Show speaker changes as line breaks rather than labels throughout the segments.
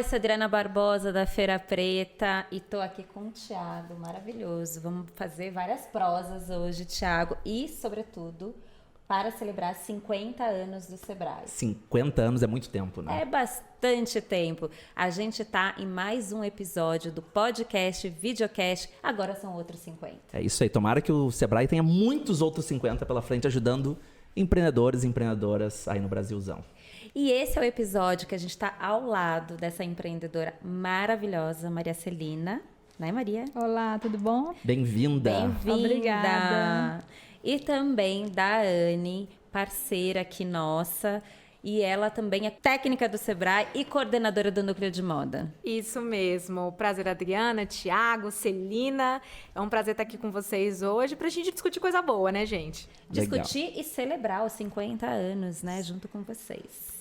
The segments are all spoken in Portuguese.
sou Adriana Barbosa, da Feira Preta, e tô aqui com o Thiago, maravilhoso. Vamos fazer várias prosas hoje, Thiago, e, sobretudo, para celebrar 50 anos do Sebrae.
50 anos é muito tempo, né?
É bastante tempo. A gente tá em mais um episódio do podcast, videocast, agora são outros 50.
É isso aí, tomara que o Sebrae tenha muitos outros 50 pela frente, ajudando empreendedores e empreendedoras aí no Brasilzão.
E esse é o episódio que a gente está ao lado dessa empreendedora maravilhosa, Maria Celina. Né, Maria?
Olá, tudo bom?
Bem-vinda.
Bem-vinda.
Obrigada.
E também da Anne, parceira aqui nossa. E ela também é técnica do Sebrae e coordenadora do Núcleo de Moda.
Isso mesmo. Prazer, Adriana, Thiago, Celina. É um prazer estar aqui com vocês hoje pra gente discutir coisa boa, né, gente?
Discutir e celebrar os 50 anos, né, junto com vocês.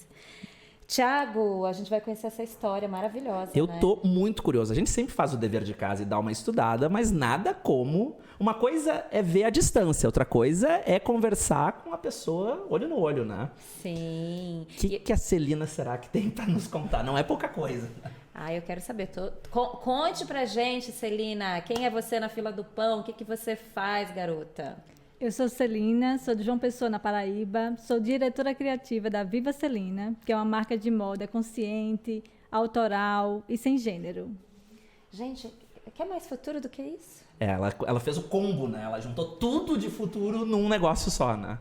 Thiago, a gente vai conhecer essa história maravilhosa,
Eu
né?
tô muito curioso. A gente sempre faz o dever de casa e dá uma estudada, mas nada como... Uma coisa é ver a distância, outra coisa é conversar com a pessoa olho no olho, né?
Sim.
O que a Celina será que tem pra nos contar? Não é pouca coisa.
Ah, eu quero saber. Conte pra gente, Celina, quem é você na fila do pão? O que você faz, garota?
Eu sou Celina, sou de João Pessoa, na Paraíba. Sou diretora criativa da Viva Celina, que é uma marca de moda consciente, autoral e sem gênero.
Gente, quer mais futuro do que isso?
Ela fez o combo, né? Ela juntou tudo de futuro num negócio só, né?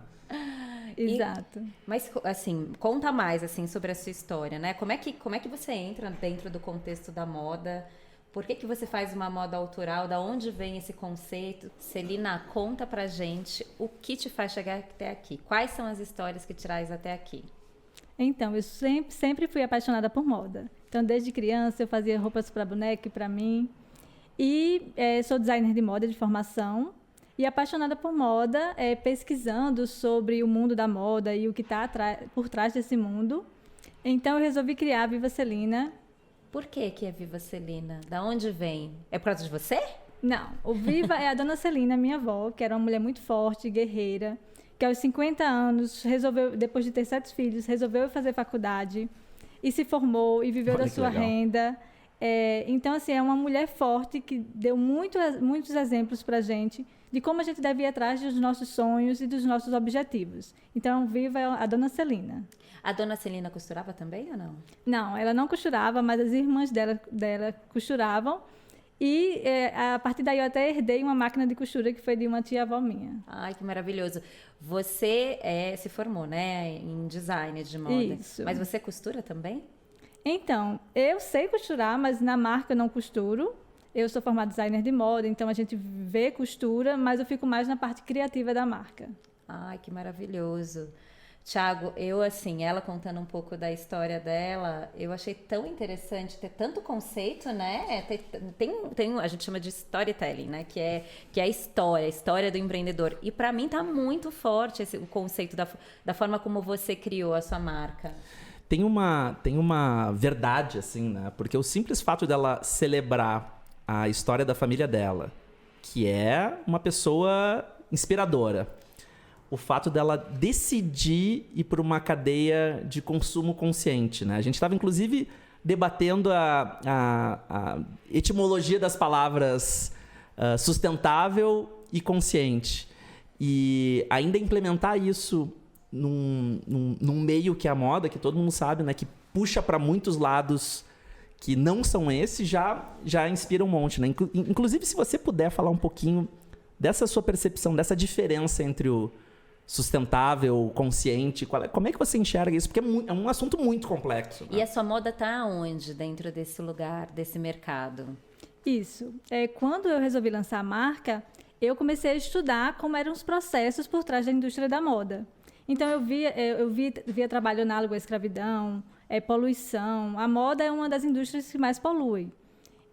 Exato.
Mas, assim, conta mais, assim, sobre a sua história, né? Como é que você entra dentro do contexto da moda? Por que você faz uma moda autoral? Da onde vem esse conceito? Celina, conta pra gente o que te faz chegar até aqui. Quais são as histórias que te traz até aqui?
Então, eu sempre fui apaixonada por moda. Então, desde criança, eu fazia roupas para boneca e para mim. E sou designer de moda de formação. E apaixonada por moda, pesquisando sobre o mundo da moda e o que está por trás desse mundo. Então, eu resolvi criar a Viva Celina.
Por que é Viva Celina? Da onde vem? É por causa de você?
Não, o Viva é a dona Celina, minha avó, que era uma mulher muito forte, guerreira, que aos 50 anos, resolveu, depois de ter 7 filhos, resolveu fazer faculdade e se formou e viveu da sua renda. Então, assim, é uma mulher forte que deu muitos exemplos para a gente de como a gente deve ir atrás dos nossos sonhos e dos nossos objetivos. Então, Viva é a dona Celina.
A dona Celina costurava também ou não?
Não, ela não costurava, mas as irmãs dela costuravam. E a partir daí eu até herdei uma máquina de costura que foi de uma tia-avó minha.
Ai, que maravilhoso. Você se formou, né, em design de moda.
Isso.
Mas você costura também?
Então, eu sei costurar, mas na marca eu não costuro. Eu sou formada designer de moda, então a gente vê costura, mas eu fico mais na parte criativa da marca.
Ai, que maravilhoso. Thiago, ela contando um pouco da história dela, eu achei tão interessante ter tanto conceito, né? A gente chama de storytelling, né? Que é a história do empreendedor. E para mim tá muito forte o conceito da forma como você criou a sua marca.
Tem uma verdade, assim, né? Porque o simples fato dela celebrar a história da família dela, que é uma pessoa inspiradora, o fato dela decidir ir por uma cadeia de consumo consciente, né? A gente estava, inclusive, debatendo a etimologia das palavras sustentável e consciente. E ainda implementar isso num meio que é a moda, que todo mundo sabe, né? Que puxa para muitos lados que não são esses, já inspira um monte, né? Inclusive, se você puder falar um pouquinho dessa sua percepção, dessa diferença entre o sustentável, consciente, como é que você enxerga isso? Porque é um assunto muito complexo. Né?
E a sua moda está aonde dentro desse lugar, desse mercado?
Isso. Quando eu resolvi lançar a marca, eu comecei a estudar como eram os processos por trás da indústria da moda. Então, eu via trabalho análogo à escravidão, poluição. A moda é uma das indústrias que mais polui.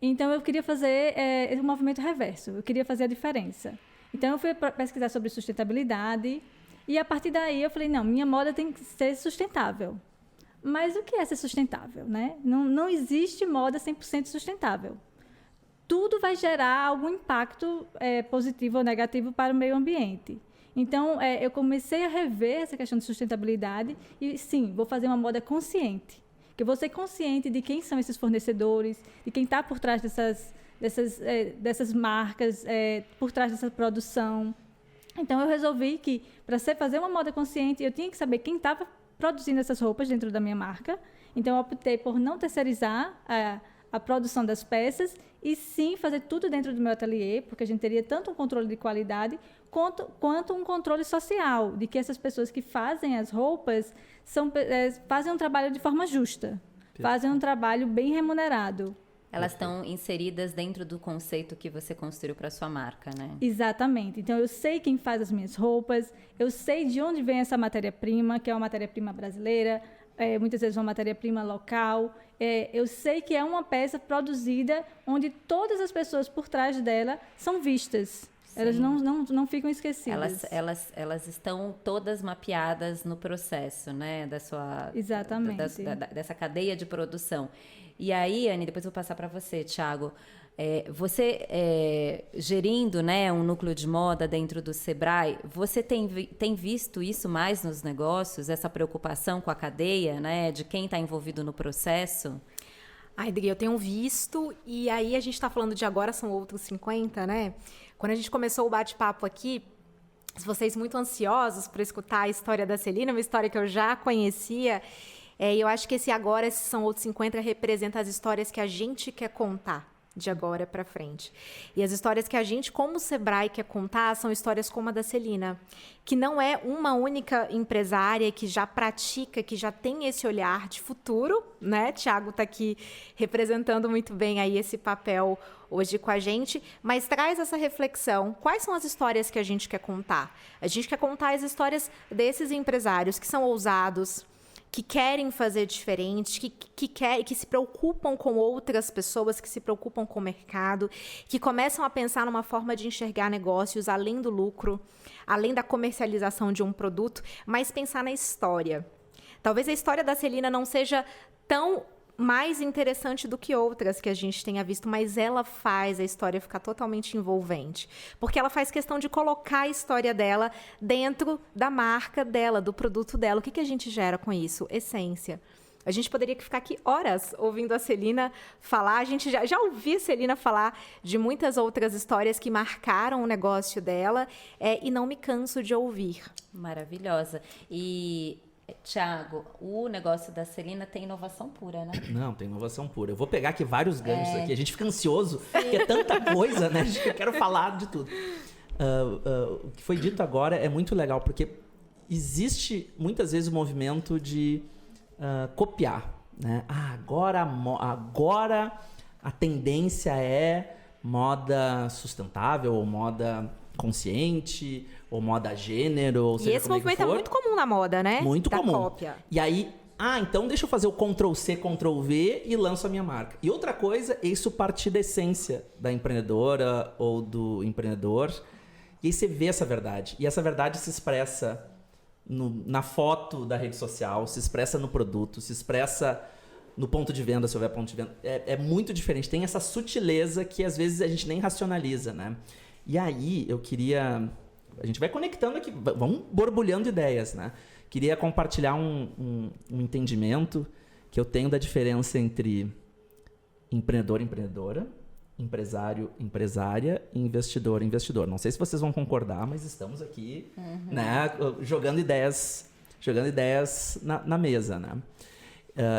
Então, eu queria fazer um movimento reverso. Eu queria fazer a diferença. Então, eu fui pesquisar sobre sustentabilidade. E, a partir daí, eu falei, não, minha moda tem que ser sustentável. Mas o que é ser sustentável, né? Não existe moda 100% sustentável. Tudo vai gerar algum impacto positivo ou negativo para o meio ambiente. Então, eu comecei a rever essa questão de sustentabilidade e, sim, vou fazer uma moda consciente. Que eu vou ser consciente de quem são esses fornecedores, de quem está por trás dessas marcas, por trás dessa produção. Então, eu resolvi que, para fazer uma moda consciente, eu tinha que saber quem estava produzindo essas roupas dentro da minha marca. Então, eu optei por não terceirizar a produção das peças e sim fazer tudo dentro do meu ateliê, porque a gente teria tanto um controle de qualidade quanto um controle social, de que essas pessoas que fazem as roupas fazem um trabalho de forma justa, fazem um trabalho bem remunerado.
Elas estão inseridas dentro do conceito que você construiu para sua marca, né?
Exatamente. Então, eu sei quem faz as minhas roupas, eu sei de onde vem essa matéria-prima, que é uma matéria-prima brasileira, muitas vezes uma matéria-prima local. Eu sei que é uma peça produzida onde todas as pessoas por trás dela são vistas. Sim. Elas não ficam esquecidas.
Elas estão todas mapeadas no processo, né?
Exatamente.
Dessa cadeia de produção. E aí, Anny, depois eu vou passar para você, Thiago. Você gerindo, né, um núcleo de moda dentro do Sebrae, você tem visto isso mais nos negócios, essa preocupação com a cadeia, né, de quem está envolvido no processo?
Adri, eu tenho visto, e aí a gente está falando de agora, são outros 50, né? Quando a gente começou o bate-papo aqui, vocês muito ansiosos por escutar a história da Celina, uma história que eu já conhecia, e eu acho que esses são outros 50, representa as histórias que a gente quer contar de agora para frente. E as histórias que a gente, como Sebrae, quer contar são histórias como a da Celina, que não é uma única empresária que já pratica, que já tem esse olhar de futuro, né? Thiago está aqui representando muito bem aí esse papel hoje com a gente, mas traz essa reflexão. Quais são as histórias que a gente quer contar? A gente quer contar as histórias desses empresários que são ousados, que querem fazer diferente, que se preocupam com outras pessoas, que se preocupam com o mercado, que começam a pensar numa forma de enxergar negócios além do lucro, além da comercialização de um produto, mas pensar na história. Talvez a história da Celina não seja tão mais interessante do que outras que a gente tenha visto, mas ela faz a história ficar totalmente envolvente, porque ela faz questão de colocar a história dela dentro da marca dela, do produto dela. O que a gente gera com isso? Essência. A gente poderia ficar aqui horas ouvindo a Celina falar. A gente já ouviu a Celina falar de muitas outras histórias que marcaram o negócio dela, e não me canso de ouvir.
Maravilhosa. E Thiago, o negócio da Celina tem inovação pura, né?
Não, tem inovação pura. Eu vou pegar aqui vários ganchos aqui. A gente fica ansioso, porque é tanta coisa, né? Eu quero falar de tudo. O que foi dito agora é muito legal, porque existe muitas vezes o movimento de copiar, né? Agora a tendência é moda sustentável, ou moda consciente, ou moda gênero, ou seja,
e esse movimento é muito comum na moda, né?
Muito comum.
Cópia.
E aí, então deixa eu fazer o Ctrl+C, Ctrl+V e lanço a minha marca. E outra coisa é isso partir da essência da empreendedora ou do empreendedor. E aí você vê essa verdade. E essa verdade se expressa na foto da rede social, se expressa no produto, se expressa no ponto de venda, se houver ponto de venda. É muito diferente. Tem essa sutileza que às vezes a gente nem racionaliza, né? E aí eu queria... A gente vai conectando aqui, vamos borbulhando ideias, né? Queria compartilhar um entendimento que eu tenho da diferença entre empreendedor, empreendedora, empresário, empresária e investidor, investidor. Não sei se vocês vão concordar, mas estamos aqui, né, jogando ideias na mesa, né?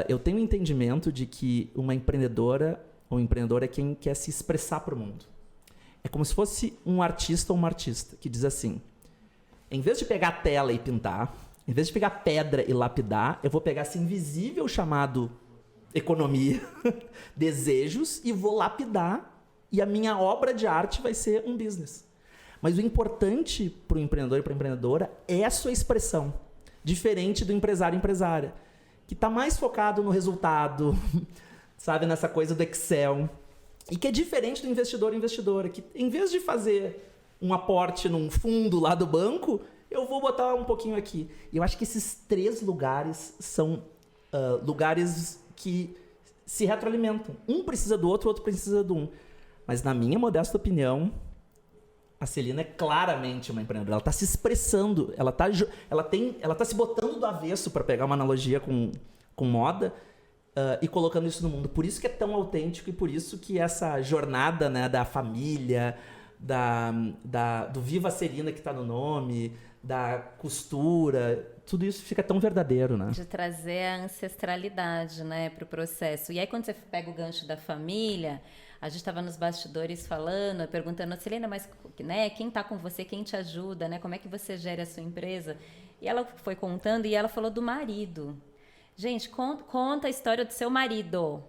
Eu tenho um entendimento de que uma empreendedora ou empreendedor é quem quer se expressar para o mundo. É como se fosse um artista ou uma artista que diz assim: em vez de pegar tela e pintar, em vez de pegar pedra e lapidar, eu vou pegar esse invisível chamado economia, desejos, e vou lapidar, e a minha obra de arte vai ser um business. Mas o importante para o empreendedor e para a empreendedora é a sua expressão, diferente do empresário e empresária, que está mais focado no resultado, sabe, nessa coisa do Excel. E que é diferente do investidor e investidora, que em vez de fazer um aporte num fundo lá do banco, eu vou botar um pouquinho aqui. E eu acho que esses 3 lugares são lugares que se retroalimentam. Um precisa do outro, o outro precisa do um. Mas na minha modesta opinião, a Celina é claramente uma empreendedora. Ela está se expressando, ela tá se botando do avesso, para pegar uma analogia com moda, e colocando isso no mundo. Por isso que é tão autêntico e por isso que essa jornada, né, da família, do Viva Celina que está no nome, da costura, tudo isso fica tão verdadeiro, né?
De trazer a ancestralidade, né, para o processo. E aí, quando você pega o gancho da família, a gente estava nos bastidores falando, perguntando, Celina, mas né, quem está com você, quem te ajuda, né? Como é que você gera a sua empresa? E ela foi contando e ela falou do marido. Gente, conta a história do seu marido.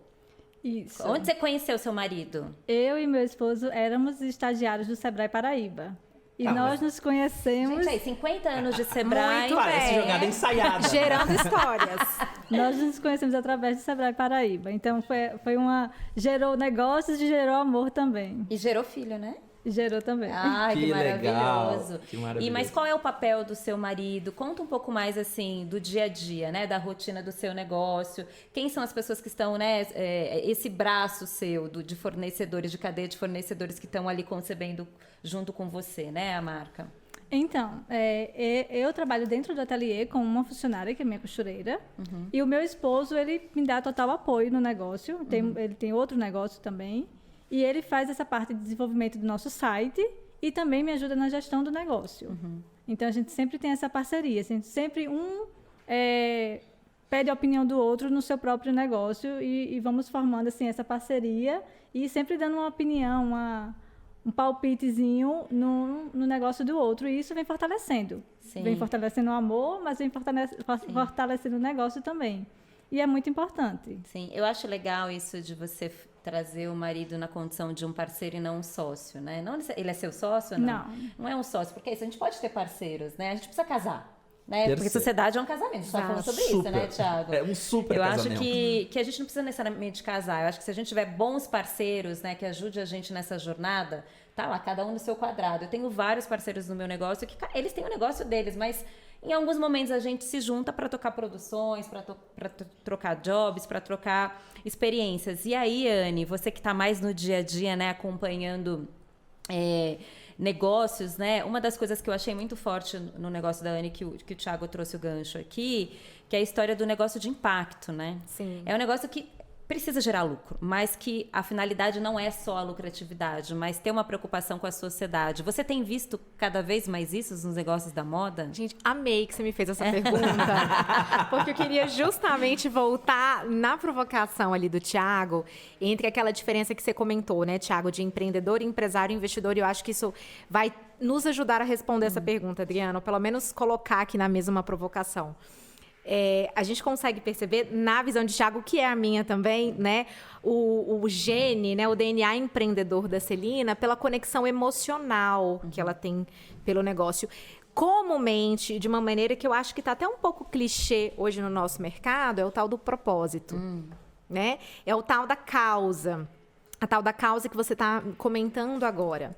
Isso.
Onde você conheceu o seu marido?
Eu e meu esposo éramos estagiários do Sebrae Paraíba. E nós nos conhecemos...
Gente, aí, 50 anos de Sebrae.
Muito
Parece
bem.
jogada ensaiada.
Gerando histórias.
Nós nos conhecemos através do Sebrae Paraíba. Então, gerou negócios e gerou amor também.
E gerou filho, né?
Gerou também.
Ai, que
legal,
maravilhoso.
que maravilhoso.
Mas qual é o papel do seu marido? Conta um pouco mais, assim, do dia a dia, né? Da rotina do seu negócio. Quem são as pessoas que estão, né? Esse braço seu de fornecedores, de cadeia de fornecedores que estão ali concebendo junto com você, né? A marca.
Então, eu trabalho dentro do ateliê com uma funcionária, que é minha costureira. Uhum. E o meu esposo, ele me dá total apoio no negócio. Ele tem outro negócio também. E ele faz essa parte de desenvolvimento do nosso site e também me ajuda na gestão do negócio. Uhum. Então, a gente sempre tem essa parceria. A gente sempre pede a opinião do outro no seu próprio negócio e vamos formando assim, essa parceria e sempre dando uma opinião, um palpitezinho no negócio do outro. E isso vem fortalecendo. Sim. Vem fortalecendo o amor, mas vem fortalecendo o negócio também. E é muito importante.
Sim, eu acho legal isso de você trazer o marido na condição de um parceiro e não um sócio, né? Não, ele é seu sócio ou não? Não é um sócio, porque isso, a gente pode ter parceiros, né? A gente precisa casar, né? Porque sociedade é um casamento, a gente está falando sobre isso, né, Thiago?
É um super casamento.
Eu acho que a gente não precisa necessariamente casar, eu acho que se a gente tiver bons parceiros, né, que ajude a gente nessa jornada, tá lá, cada um no seu quadrado. Eu tenho vários parceiros no meu negócio que eles têm o negócio deles, mas em alguns momentos a gente se junta para tocar produções, para trocar jobs, para trocar experiências. E aí, Anne, você que está mais no dia a dia, né, acompanhando negócios, né? Uma das coisas que eu achei muito forte no negócio da Anne, que o Thiago trouxe o gancho aqui, que é a história do negócio de impacto, né?
Sim.
É um negócio que precisa gerar lucro, mas que a finalidade não é só a lucratividade, mas ter uma preocupação com a sociedade. Você tem visto cada vez mais isso nos negócios da moda?
Gente, amei que você me fez essa pergunta, porque eu queria justamente voltar na provocação ali do Thiago, entre aquela diferença que você comentou, né, Thiago, de empreendedor, empresário, investidor, e eu acho que isso vai nos ajudar a responder essa pergunta, Adriana, ou pelo menos colocar aqui na mesa uma provocação. A gente consegue perceber, na visão de Thiago, que é a minha também, né, o gene, né, o DNA empreendedor da Celina, pela conexão emocional que ela tem pelo negócio. Comumente, de uma maneira que eu acho que está até um pouco clichê hoje no nosso mercado, é o tal do propósito. Né? É o tal da causa. A tal da causa que você está comentando agora.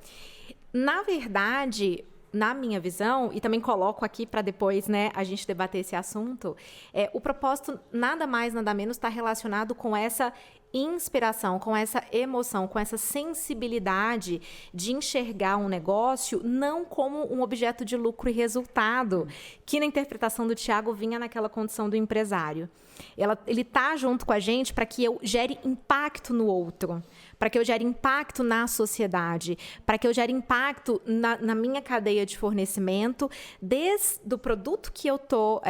Na verdade, na minha visão, e também coloco aqui para depois, né, a gente debater esse assunto, o propósito nada mais, nada menos está relacionado com essa inspiração, com essa emoção, com essa sensibilidade de enxergar um negócio não como um objeto de lucro e resultado, que na interpretação do Thiago vinha naquela condição do empresário. Ele está junto com a gente para que eu gere impacto no outro, para que eu gere impacto na sociedade, para que eu gere impacto na minha cadeia de fornecimento, desde o produto que eu estou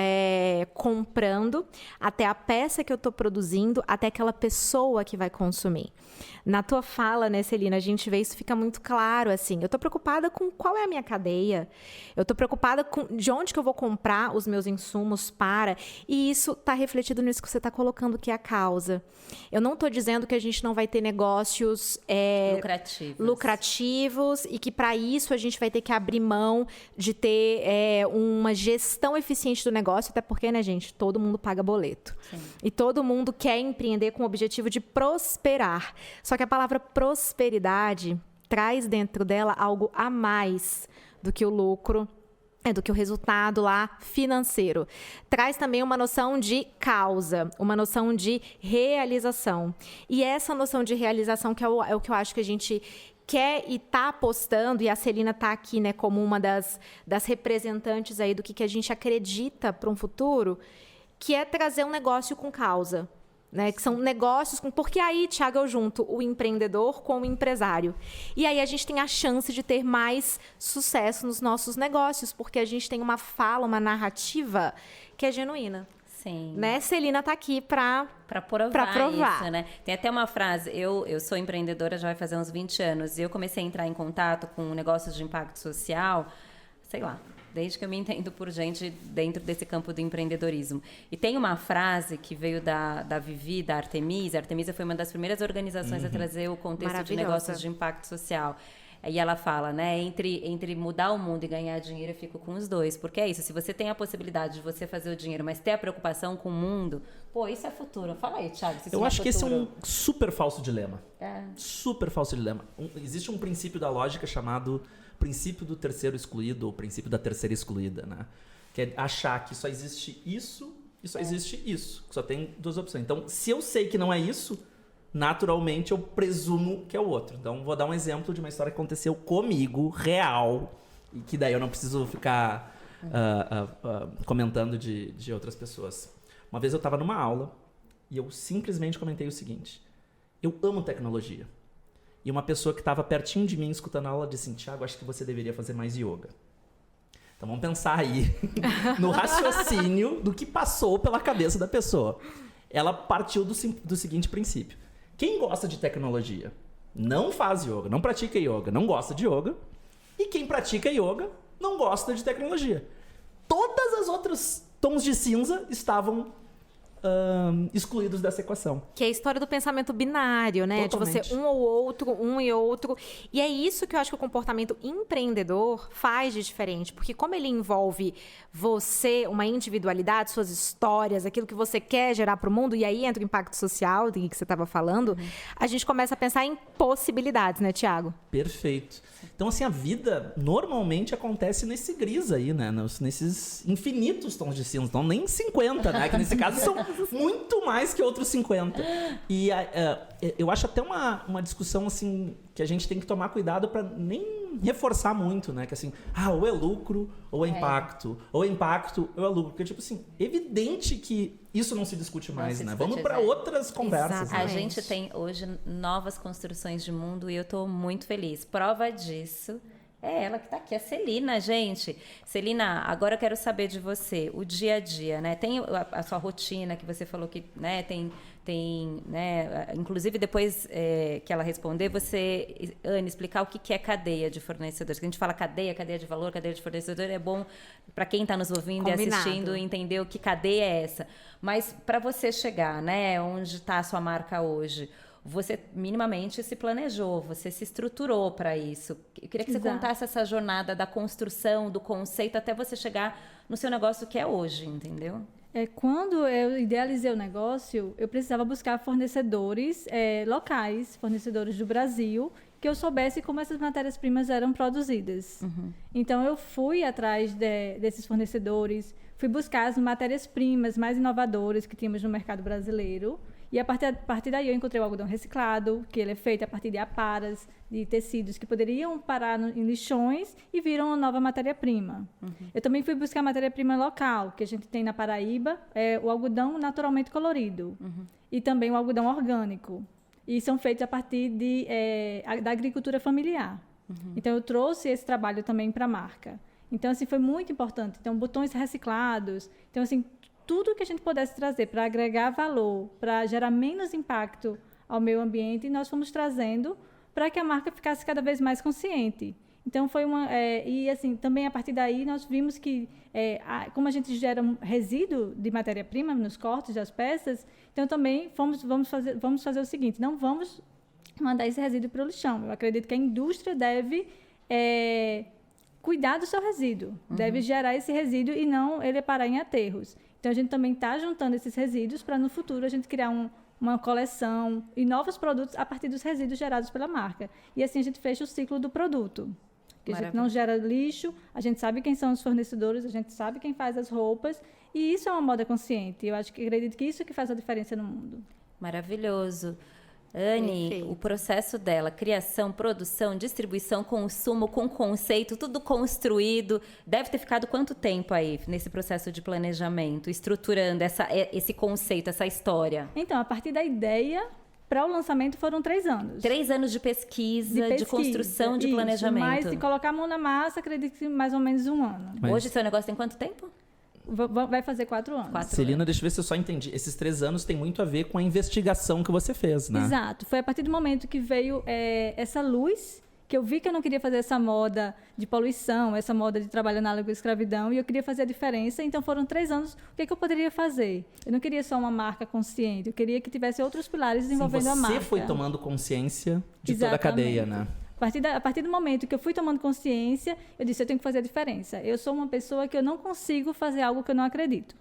comprando, até a peça que eu estou produzindo, até aquela pessoa que vai consumir. Na tua fala, né, Celina, a gente vê isso, fica muito claro, assim, eu estou preocupada com qual é a minha cadeia, eu estou preocupada com de onde que eu vou comprar os meus insumos e isso está refletido nisso que você está colocando, que é a causa. Eu não estou dizendo que a gente não vai ter negócios lucrativos e que para isso a gente vai ter que abrir mão de ter uma gestão eficiente do negócio, até porque, né, gente, todo mundo paga boleto. Sim. E todo mundo quer empreender com o objetivo de prosperar. Só que a palavra prosperidade traz dentro dela algo a mais do que o lucro, do que o resultado lá financeiro. Traz também uma noção de causa, uma noção de realização. E essa noção de realização que é o que eu acho que a gente quer e está apostando, e a Celina está aqui, né, como uma das representantes aí do que a gente acredita para um futuro, que é trazer um negócio com causa. né? Que são negócios, porque aí, Thiago, eu junto o empreendedor com o empresário. E aí a gente tem a chance de ter mais sucesso nos nossos negócios, porque a gente tem uma fala, uma narrativa que é genuína.
Sim.
Né? Celina tá aqui para
provar isso, né? Tem até uma frase, eu sou empreendedora já vai fazer uns 20 anos, e eu comecei a entrar em contato com negócios de impacto social, sei lá, desde que eu me entendo por gente dentro desse campo do empreendedorismo. E tem uma frase que veio da Vivi, da Artemisa. A Artemisa foi uma das primeiras organizações a trazer o contexto de negócios de impacto social. E ela fala, né, entre mudar o mundo e ganhar dinheiro, eu fico com os dois. Porque é isso, se você tem a possibilidade de você fazer o dinheiro, mas ter a preocupação com o mundo, pô, isso é futuro. Fala aí, Thiago, se isso
Eu acho que esse é
futuro.
um super falso dilema.
É.
Super falso dilema. Existe um princípio da lógica chamado princípio do terceiro excluído ou princípio da terceira excluída, né? Que é achar que só existe isso e só existe isso. Que só tem duas opções. Então, se eu sei que não é isso, naturalmente eu presumo que é o outro. Então, vou dar um exemplo de uma história que aconteceu comigo, real, e que daí eu não preciso ficar comentando de outras pessoas. Uma vez eu estava numa aula e eu simplesmente comentei o seguinte: eu amo tecnologia. E uma pessoa que estava pertinho de mim escutando a aula disse assim: Thiago, acho que você deveria fazer mais yoga. Então vamos pensar aí no raciocínio do que passou pela cabeça da pessoa. Ela partiu do seguinte princípio: quem gosta de tecnologia não faz yoga, não pratica yoga, não gosta de yoga. E quem pratica yoga não gosta de tecnologia. Todas as outras tons de cinza estavam excluídos dessa equação.
Que é a história do pensamento binário, né?
Totalmente.
De você um ou outro, um e outro. E é isso que eu acho que o comportamento empreendedor faz de diferente. Porque como ele envolve você, uma individualidade, suas histórias, aquilo que você quer gerar para o mundo, e aí entra o impacto social, do que você estava falando, a gente começa a pensar em possibilidades, né, Thiago?
Perfeito. Então, assim, a vida normalmente acontece nesse gris aí, né? Nesses infinitos tons de cinza. Então, nem 50, né? Que nesse caso são muito mais que outros 50. E eu acho até uma discussão, assim, que a gente tem que tomar cuidado para nem reforçar muito, né? Que assim, ou é lucro ou é impacto. Ou é impacto ou é lucro. Porque, tipo assim, evidente que isso não se discute mais, né? Vamos para outras conversas.
A
Né?
gente tem hoje novas construções de mundo e eu tô muito feliz. Prova disso é ela que tá aqui, a Celina, gente. Celina, agora eu quero saber de você, o dia a dia, né? Tem a sua rotina que você falou que, né, tem, né? Inclusive depois que ela responder, você, Anne, explicar o que é cadeia de fornecedores. Que a gente fala cadeia de valor, cadeia de fornecedor, é bom para quem está nos ouvindo
Combinado.
e assistindo entender o que cadeia é essa. Mas para você chegar, né, onde está a sua marca hoje, você minimamente se planejou, você se estruturou para isso. Eu queria que você contasse essa jornada da construção, do conceito, até você chegar no seu negócio que é hoje, entendeu?
Quando eu idealizei o negócio, eu precisava buscar fornecedores locais, fornecedores do Brasil, que eu soubesse como essas matérias-primas eram produzidas. Então, eu fui atrás desses fornecedores, fui buscar as matérias-primas mais inovadoras que tínhamos no mercado brasileiro. E a partir daí eu encontrei o algodão reciclado, que ele é feito a partir de aparas, de tecidos que poderiam parar em lixões e viram uma nova matéria-prima. Eu também fui buscar matéria-prima local, que a gente tem na Paraíba, o algodão naturalmente colorido. E também o algodão orgânico. E são feitos a partir da agricultura familiar. Então, eu trouxe esse trabalho também para a marca. Então, assim, foi muito importante. Então, botões reciclados. Então, assim, tudo que a gente pudesse trazer para agregar valor, para gerar menos impacto ao meio ambiente, nós fomos trazendo para que a marca ficasse cada vez mais consciente. Então, foi e assim, também a partir daí nós vimos que, como a gente gera um resíduo de matéria-prima nos cortes das peças, então também vamos fazer o seguinte: não vamos mandar esse resíduo para o lixão. Eu acredito que a indústria deve cuidar do seu resíduo, deve gerar esse resíduo e não ele parar em aterros. Então, a gente também está juntando esses resíduos para, no futuro, a gente criar uma coleção e novos produtos a partir dos resíduos gerados pela marca. E assim a gente fecha o ciclo do produto. Porque a gente não gera lixo, a gente sabe quem são os fornecedores, a gente sabe quem faz as roupas. E isso é uma moda consciente. Eu acredito que isso é que faz a diferença no mundo.
Maravilhoso. Anne,
Perfeito.
o processo dela, criação, produção, distribuição, consumo, com conceito, tudo construído, deve ter ficado quanto tempo aí nesse processo de planejamento, estruturando esse conceito, essa história?
Então, a partir da ideia para o lançamento foram 3 anos.
3 anos de pesquisa, de construção, de
isso,
planejamento.
Mas de colocar a mão na massa, acredito que mais ou menos 1 ano.
Mas-
Hoje seu negócio tem quanto tempo?
Vai fazer 4 anos.
4
Celina, deixa eu ver se eu só entendi. Esses 3 anos tem muito a ver com a investigação que você fez, né?
Exato. Foi a partir do momento que veio essa luz, que eu vi que eu não queria fazer essa moda de poluição, essa moda de trabalho análogo à escravidão, e eu queria fazer a diferença. Então, foram 3 anos. O que eu poderia fazer? Eu não queria só uma marca consciente, eu queria que tivesse outros pilares desenvolvendo a marca.
Você foi tomando consciência de toda a cadeia, né?
A partir do momento que eu fui tomando consciência, eu disse, eu tenho que fazer a diferença. Eu sou uma pessoa que eu não consigo fazer algo que eu não acredito.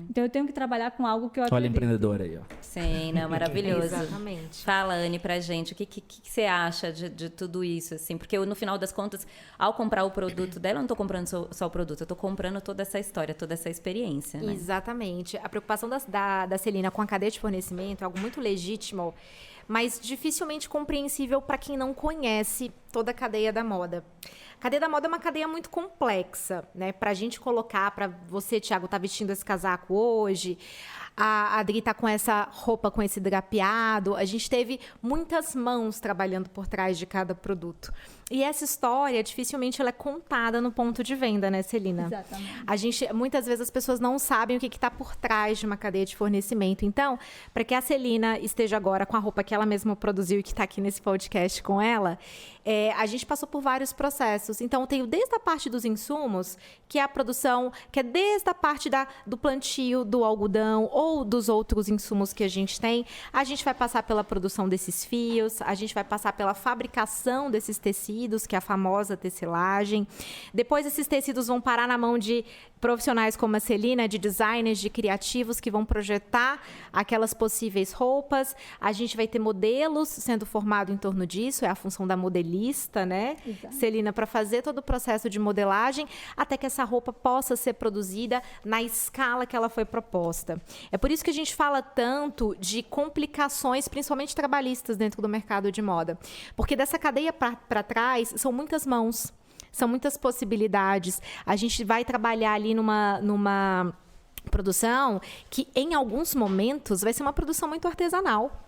Então, eu tenho que trabalhar com algo que eu acredito.
Olha a empreendedora aí, ó.
Sim, não, maravilhoso.
Exatamente.
Fala, Anne, pra gente, o que você acha de tudo isso, assim? Porque eu, no final das contas, ao comprar o produto dela, eu não tô comprando só o produto, eu tô comprando toda essa história, toda essa experiência, né?
Exatamente. A preocupação da Celina com a cadeia de fornecimento é algo muito legítimo, mas dificilmente compreensível para quem não conhece toda a cadeia da moda. A cadeia da moda é uma cadeia muito complexa, né? Para a gente colocar, para você, Thiago, tá vestindo esse casaco hoje, a Adri tá com essa roupa, com esse drapeado, a gente teve muitas mãos trabalhando por trás de cada produto. E essa história, dificilmente ela é contada no ponto de venda, né, Celina?
Exatamente.
Muitas vezes as pessoas não sabem o que está por trás de uma cadeia de fornecimento. Então, para que a Celina esteja agora com a roupa que ela mesma produziu e que está aqui nesse podcast com ela, a gente passou por vários processos. Então, eu tenho desde a parte dos insumos, que é a produção, que é desde a parte do plantio do algodão ou dos outros insumos que a gente tem. A gente vai passar pela produção desses fios, a gente vai passar pela fabricação desses tecidos, que é a famosa tecelagem. Depois, esses tecidos vão parar na mão de profissionais como a Celina, de designers, de criativos que vão projetar aquelas possíveis roupas. A gente vai ter modelos sendo formados em torno disso, é a função da modelista, né,
Exato.
Celina, para fazer todo o processo de modelagem até que essa roupa possa ser produzida na escala que ela foi proposta. É por isso que a gente fala tanto de complicações, principalmente trabalhistas, dentro do mercado de moda. Porque dessa cadeia para trás são muitas mãos. São muitas possibilidades. A gente vai trabalhar ali numa produção que, em alguns momentos, vai ser uma produção muito artesanal.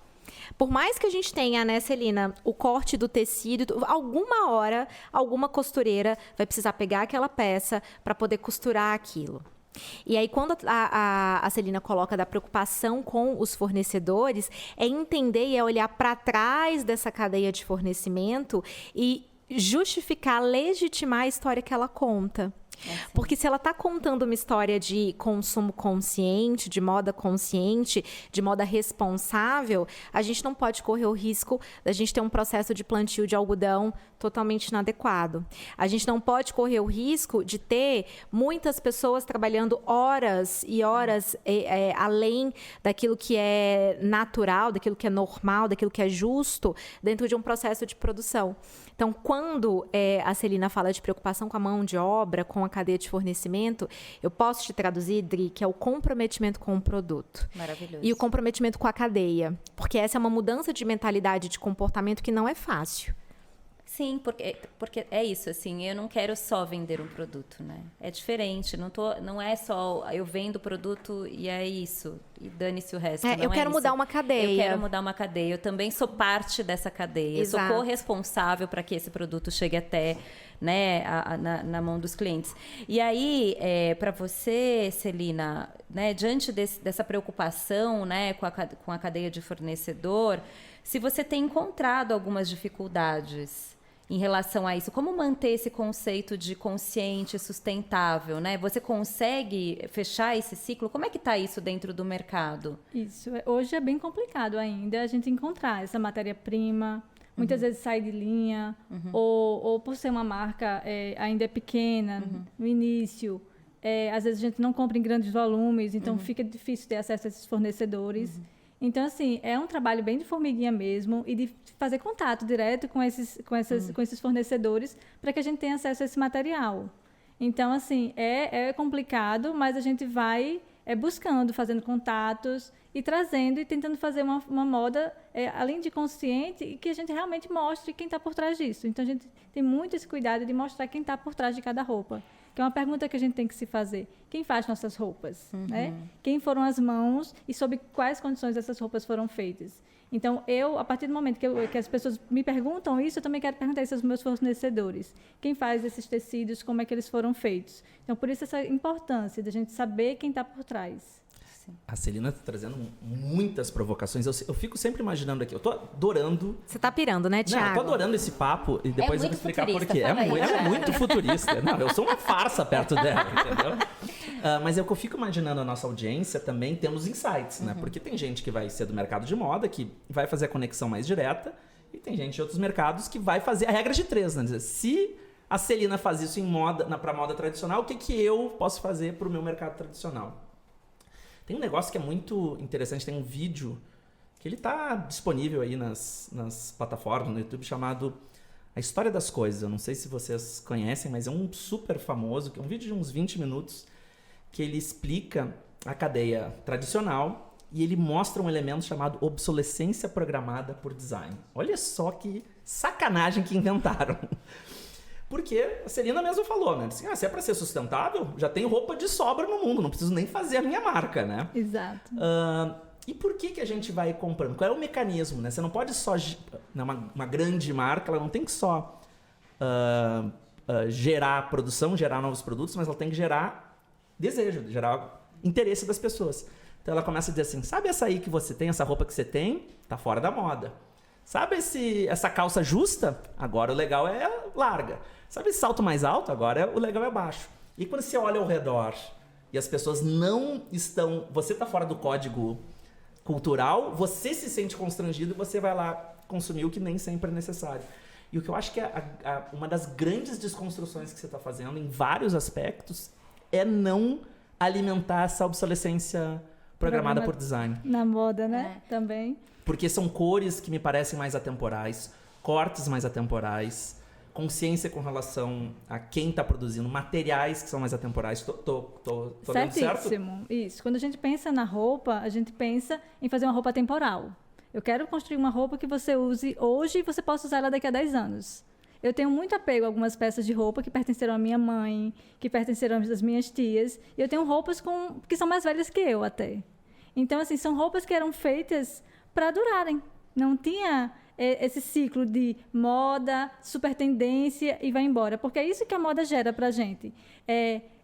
Por mais que a gente tenha, né, Celina, o corte do tecido, alguma hora, alguma costureira vai precisar pegar aquela peça para poder costurar aquilo. E aí, quando a Celina coloca da preocupação com os fornecedores, é entender e é olhar para trás dessa cadeia de fornecimento e justificar, legitimar a história que ela conta. Porque se ela está contando uma história de consumo consciente, de moda consciente, de moda responsável, a gente não pode correr o risco da gente ter um processo de plantio de algodão totalmente inadequado. A gente não pode correr o risco de ter muitas pessoas trabalhando horas e horas além daquilo que é natural, daquilo que é normal, daquilo que é justo dentro de um processo de produção. Então, quando a Celina fala de preocupação com a mão de obra, com a cadeia de fornecimento, eu posso te traduzir, Dri, que é o comprometimento com o produto.
Maravilhoso.
E o comprometimento com a cadeia. Porque essa é uma mudança de mentalidade, de comportamento que não é fácil.
Sim, porque é isso, assim, eu não quero só vender um produto, né? É diferente, não é só eu vendo o produto e é isso, e dane-se o resto.
Eu quero mudar uma cadeia.
Eu quero mudar uma cadeia, eu também sou parte dessa cadeia.
Exato.
Eu sou corresponsável para que esse produto chegue até, né, na mão dos clientes. E aí, para você, Celina, né, diante dessa preocupação, né, com a cadeia de fornecedor, se você tem encontrado algumas dificuldades em relação a isso, como manter esse conceito de consciente, sustentável, né? Você consegue fechar esse ciclo? Como é que está isso dentro do mercado?
Isso. Hoje é bem complicado ainda a gente encontrar essa matéria-prima. Muitas vezes sai de linha, ou por ser uma marca ainda é pequena, no início. Às vezes a gente não compra em grandes volumes, então fica difícil ter acesso a esses fornecedores. Então, assim, é um trabalho bem de formiguinha mesmo e de fazer contato direto com esses fornecedores para que a gente tenha acesso a esse material. Então, assim, é complicado, mas a gente vai buscando, fazendo contatos e trazendo e tentando fazer uma moda, além de consciente, e que a gente realmente mostre quem está por trás disso. Então, a gente tem muito esse cuidado de mostrar quem está por trás de cada roupa. Que é uma pergunta que a gente tem que se fazer. Quem faz nossas roupas? Né? Quem foram as mãos e sob quais condições essas roupas foram feitas? Então, a partir do momento que as pessoas me perguntam isso, eu também quero perguntar isso aos meus fornecedores. Quem faz esses tecidos, como é que eles foram feitos? Então, por isso essa importância de a gente saber quem está por trás.
A Celina está trazendo muitas provocações. Eu fico sempre imaginando aqui. Eu tô adorando.
Você tá pirando, né, Thiago?
Não, eu tô adorando esse papo e depois eu vou explicar por quê. Ela é muito futurista. Não, eu sou uma farsa perto dela, entendeu? Mas é o que eu fico imaginando a nossa audiência também tendo os insights, né? Porque tem gente que vai ser do mercado de moda, que vai fazer a conexão mais direta, e tem gente de outros mercados que vai fazer a regra de 3, né? Dizer, se a Celina faz isso para moda tradicional, o que eu posso fazer para o meu mercado tradicional? Tem um negócio que é muito interessante, tem um vídeo que ele tá disponível aí nas plataformas, no YouTube, chamado A História das Coisas. Eu não sei se vocês conhecem, mas é um super famoso, que é um vídeo de uns 20 minutos, que ele explica a cadeia tradicional e ele mostra um elemento chamado obsolescência programada por design. Olha só que sacanagem que inventaram. Porque a Celina mesmo falou, né? Disse, se é para ser sustentável, já tem roupa de sobra no mundo, não preciso nem fazer a minha marca, né?
Exato.
E por que a gente vai comprando? Qual é o mecanismo, né? Você não pode só... Uma grande marca, ela não tem que só gerar produção, gerar novos produtos, mas ela tem que gerar desejo, gerar interesse das pessoas. Então ela começa a dizer assim, sabe essa aí que você tem, essa roupa que você tem? Tá fora da moda. Sabe essa calça justa? Agora o legal é larga. Sabe esse salto mais alto? Agora o legal é baixo. E quando você olha ao redor e as pessoas não estão... Você está fora do código cultural, você se sente constrangido e você vai lá consumir o que nem sempre é necessário. E o que eu acho que é uma das grandes desconstruções que você está fazendo em vários aspectos é não alimentar essa obsolescência programada por design.
Na moda, né? Também.
Porque são cores que me parecem mais atemporais, cortes mais atemporais, consciência com relação a quem está produzindo, materiais que são mais atemporais. Tô dando certo?
Certíssimo. Isso. Quando a gente pensa na roupa, a gente pensa em fazer uma roupa temporal. Eu quero construir uma roupa que você use hoje e você possa usar ela daqui a 10 anos. Eu tenho muito apego a algumas peças de roupa que pertenceram à minha mãe, que pertenceram às minhas tias. E eu tenho roupas que são mais velhas que eu até. Então, assim, são roupas que eram feitas para durarem. Não tinha esse ciclo de moda, super tendência e vai embora. Porque é isso que a moda gera pra gente.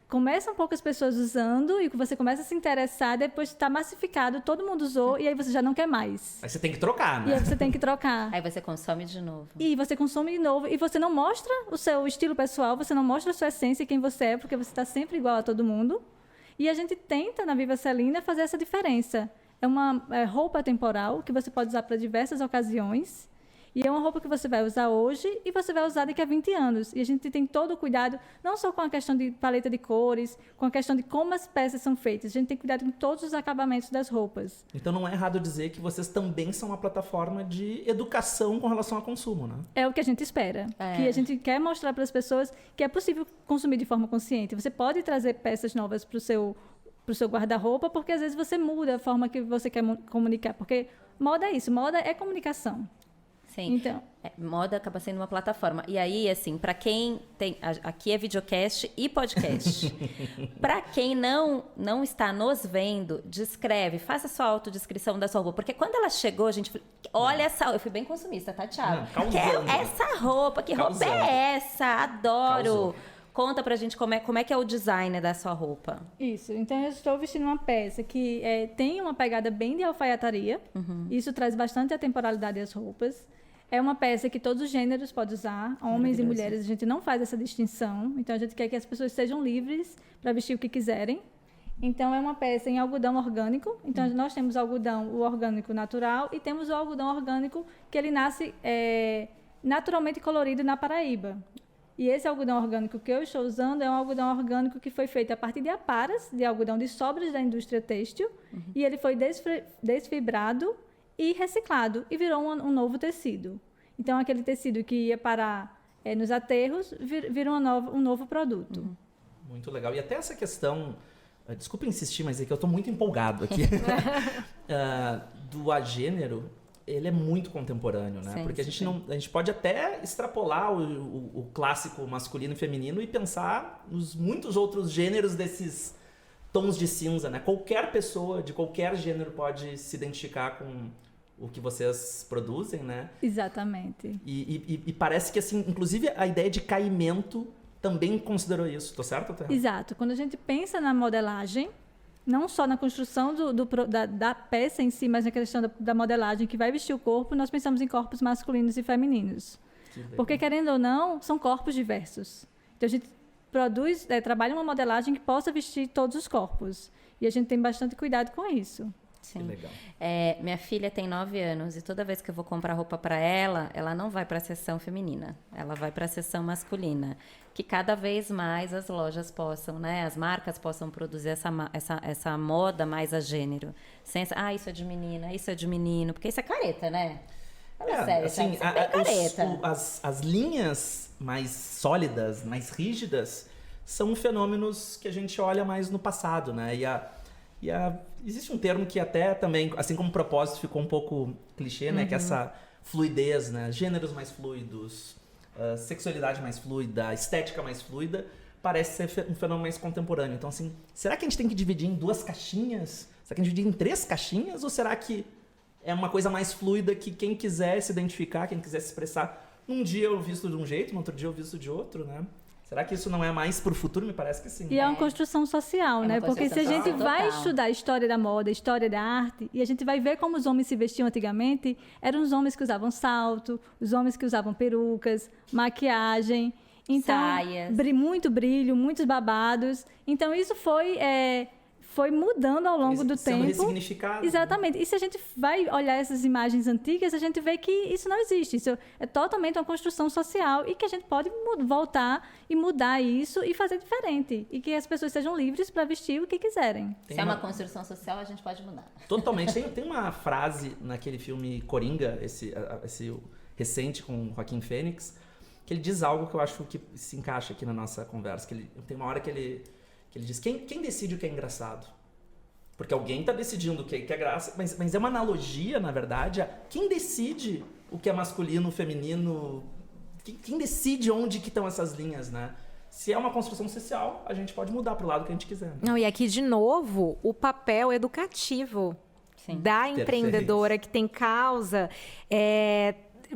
Começam poucas pessoas usando e você começa a se interessar, depois está massificado, todo mundo usou e aí você já não quer mais.
Aí você tem que trocar, né?
E aí você tem que trocar.
Aí você consome de novo.
E você consome de novo e você não mostra o seu estilo pessoal, você não mostra a sua essência, quem você é, porque você está sempre igual a todo mundo. E a gente tenta, na Viva Celina, fazer essa diferença. É uma roupa temporal que você pode usar para diversas ocasiões. E é uma roupa que você vai usar hoje e você vai usar daqui a 20 anos. E a gente tem todo o cuidado, não só com a questão de paleta de cores, com a questão de como as peças são feitas. A gente tem cuidado com todos os acabamentos das roupas.
Então não é errado dizer que vocês também são uma plataforma de educação com relação ao consumo, né?
É o que a gente espera. Que a gente quer mostrar para as pessoas que é possível consumir de forma consciente. Você pode trazer peças novas para o seu guarda-roupa, porque às vezes você muda a forma que você quer comunicar. Porque moda é isso, moda é comunicação.
Sim.
Então,
moda acaba sendo uma plataforma. E aí, assim, para quem tem... Aqui é videocast e podcast. Para quem não está nos vendo, descreve, faça sua autodescrição da sua roupa. Porque quando ela chegou, a gente... Olha essa... Eu fui bem consumista, tá, Thiago? Quero essa roupa. Que roupa é essa? Adoro. Causou. Conta pra gente como é que é o design da sua roupa.
Isso. Então, eu estou vestindo uma peça que tem uma pegada bem de alfaiataria. Isso traz bastante atemporalidade às roupas. É uma peça que todos os gêneros podem usar, homens e mulheres. A gente não faz essa distinção. Então, a gente quer que as pessoas sejam livres para vestir o que quiserem. Então, é uma peça em algodão orgânico. Então, nós temos o orgânico natural e temos o algodão orgânico que ele nasce naturalmente colorido na Paraíba. E esse algodão orgânico que eu estou usando é um algodão orgânico que foi feito a partir de aparas de algodão de sobras da indústria têxtil. E ele foi desfibrado e reciclado e virou um novo tecido. Então, aquele tecido que ia parar nos aterros virou um novo produto.
Muito legal. E até essa questão desculpa insistir, mas é que eu tô muito empolgado aqui, do agênero, ele é muito contemporâneo, né?
Sim,
porque a gente pode até extrapolar o clássico masculino e feminino e pensar nos muitos outros gêneros desses tons de cinza, né? Qualquer pessoa de qualquer gênero pode se identificar com o que vocês produzem, né?
Exatamente.
E parece que, assim, inclusive a ideia de caimento também considerou isso. Tô certo, Terra?
Exato. Quando a gente pensa na modelagem, não só na construção da peça em si, mas na questão da modelagem que vai vestir o corpo, nós pensamos em corpos masculinos e femininos. Porque, querendo ou não, são corpos diversos. Então, a gente trabalha uma modelagem que possa vestir todos os corpos. E a gente tem bastante cuidado com isso.
Sim.
Que legal.
Minha filha tem 9 anos e toda vez que eu vou comprar roupa para ela não vai para a seção feminina, ela vai para a seção masculina. Que cada vez mais as lojas possam, né, as marcas possam produzir essa moda mais a gênero. Sem isso é de menina, isso é de menino, porque isso é careta, né? Fala sério,
assim,
isso é careta.
As linhas mais sólidas, mais rígidas, são fenômenos que a gente olha mais no passado, né? Existe um termo que até também, assim como propósito, ficou um pouco clichê, né? Que é essa fluidez, né? Gêneros mais fluidos, sexualidade mais fluida, estética mais fluida, parece ser um fenômeno mais contemporâneo. Então, assim, será que a gente tem que dividir em 2 caixinhas? Será que a gente dividir em 3 caixinhas? Ou será que é uma coisa mais fluida que quem quiser se identificar, quem quiser se expressar, num dia eu visto de um jeito, no outro dia eu visto de outro, né? Será que isso não é mais pro futuro? Me parece que sim.
E é uma construção social, né? Porque se a gente vai estudar a história da moda, a história da arte, e a gente vai ver como os homens se vestiam antigamente, eram os homens que usavam salto, os homens que usavam perucas, maquiagem. Então,
saias.
Muito brilho, muitos babados. Então, isso foi mudando ao longo do tempo.
Ressignificado.
Exatamente. E se a gente vai olhar essas imagens antigas, a gente vê que isso não existe. Isso é totalmente uma construção social e que a gente pode voltar e mudar isso e fazer diferente. E que as pessoas sejam livres para vestir o que quiserem.
Se é uma construção social, a gente pode mudar.
Totalmente. Tem uma frase naquele filme Coringa, esse recente com Joaquin Phoenix, que ele diz algo que eu acho que se encaixa aqui na nossa conversa. Tem uma hora que ele diz, quem decide o que é engraçado? Porque alguém está decidindo o que é graça, mas é uma analogia, na verdade, a quem decide o que é masculino, feminino, quem decide onde que estão essas linhas, né? Se é uma construção social, a gente pode mudar para o lado que a gente quiser.
Não, e aqui, de novo, o papel educativo da empreendedora que tem causa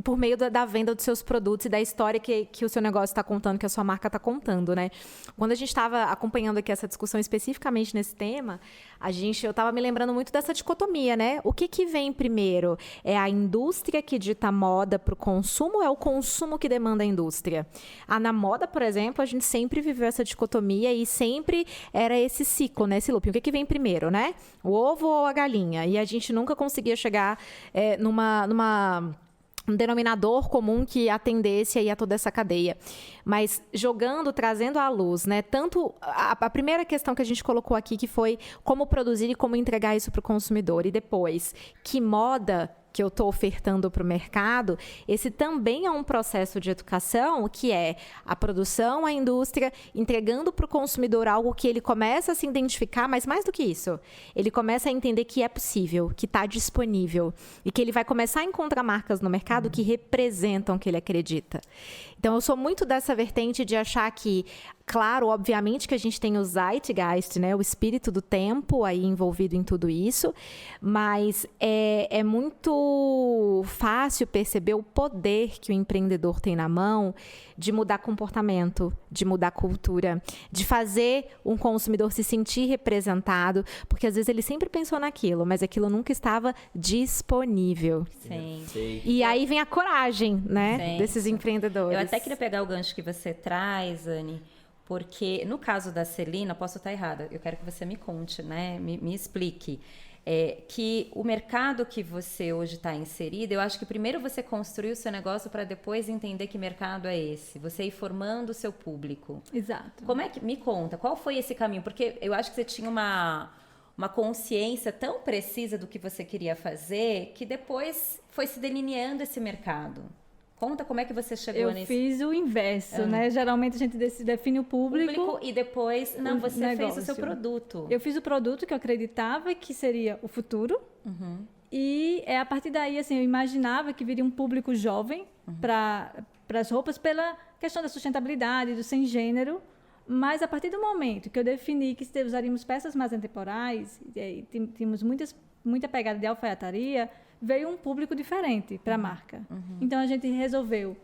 por meio da venda dos seus produtos e da história que o seu negócio está contando, que a sua marca está contando, né? Quando a gente estava acompanhando aqui essa discussão especificamente nesse tema, eu estava me lembrando muito dessa dicotomia, né? O que vem primeiro? É a indústria que dita moda para o consumo ou é o consumo que demanda a indústria? Na moda, por exemplo, a gente sempre viveu essa dicotomia e sempre era esse ciclo, né? Esse looping. O que vem primeiro, né? O ovo ou a galinha? E a gente nunca conseguia chegar um denominador comum que atendesse aí a toda essa cadeia. Mas trazendo à luz, né? Tanto a primeira questão que a gente colocou aqui, que foi como produzir e como entregar isso para o consumidor. E depois, que moda que eu estou ofertando para o mercado, esse também é um processo de educação, que é a produção, a indústria, entregando para o consumidor algo que ele começa a se identificar, mas mais do que isso, ele começa a entender que é possível, que está disponível, e que ele vai começar a encontrar marcas no mercado que representam o que ele acredita. Então, eu sou muito dessa vertente de achar que, claro, obviamente que a gente tem o Zeitgeist, né, o espírito do tempo aí envolvido em tudo isso, mas é muito fácil perceber o poder que o empreendedor tem na mão de mudar comportamento, de mudar cultura, de fazer um consumidor se sentir representado, porque às vezes ele sempre pensou naquilo, mas aquilo nunca estava disponível.
Sim.
E aí vem a coragem, né, desses empreendedores.
Eu até queria pegar o gancho que você traz, Anne, porque no caso da Celina, posso estar errada, eu quero que você me conte, né? Me explique. Que o mercado que você hoje está inserido, eu acho que primeiro você construiu o seu negócio para depois entender que mercado é esse. Você ir formando o seu público.
Exato.
Como é que... Me conta, qual foi esse caminho? Porque eu acho que você tinha uma consciência tão precisa do que você queria fazer que depois foi se delineando esse mercado. Conta como é que você chegou
Eu
nisso.
fiz o inverso, né? Geralmente a gente define o público
E depois, não, você fez o seu
negócio.
produto.
Eu fiz o produto que eu acreditava que seria o futuro. E a partir daí, assim, eu imaginava que viria um público jovem para as roupas pela questão da sustentabilidade, do sem gênero. Mas a partir do momento que eu defini que usaríamos peças mais atemporais, e tínhamos muita pegada de alfaiataria, veio um público diferente para a marca. Então, a gente resolveu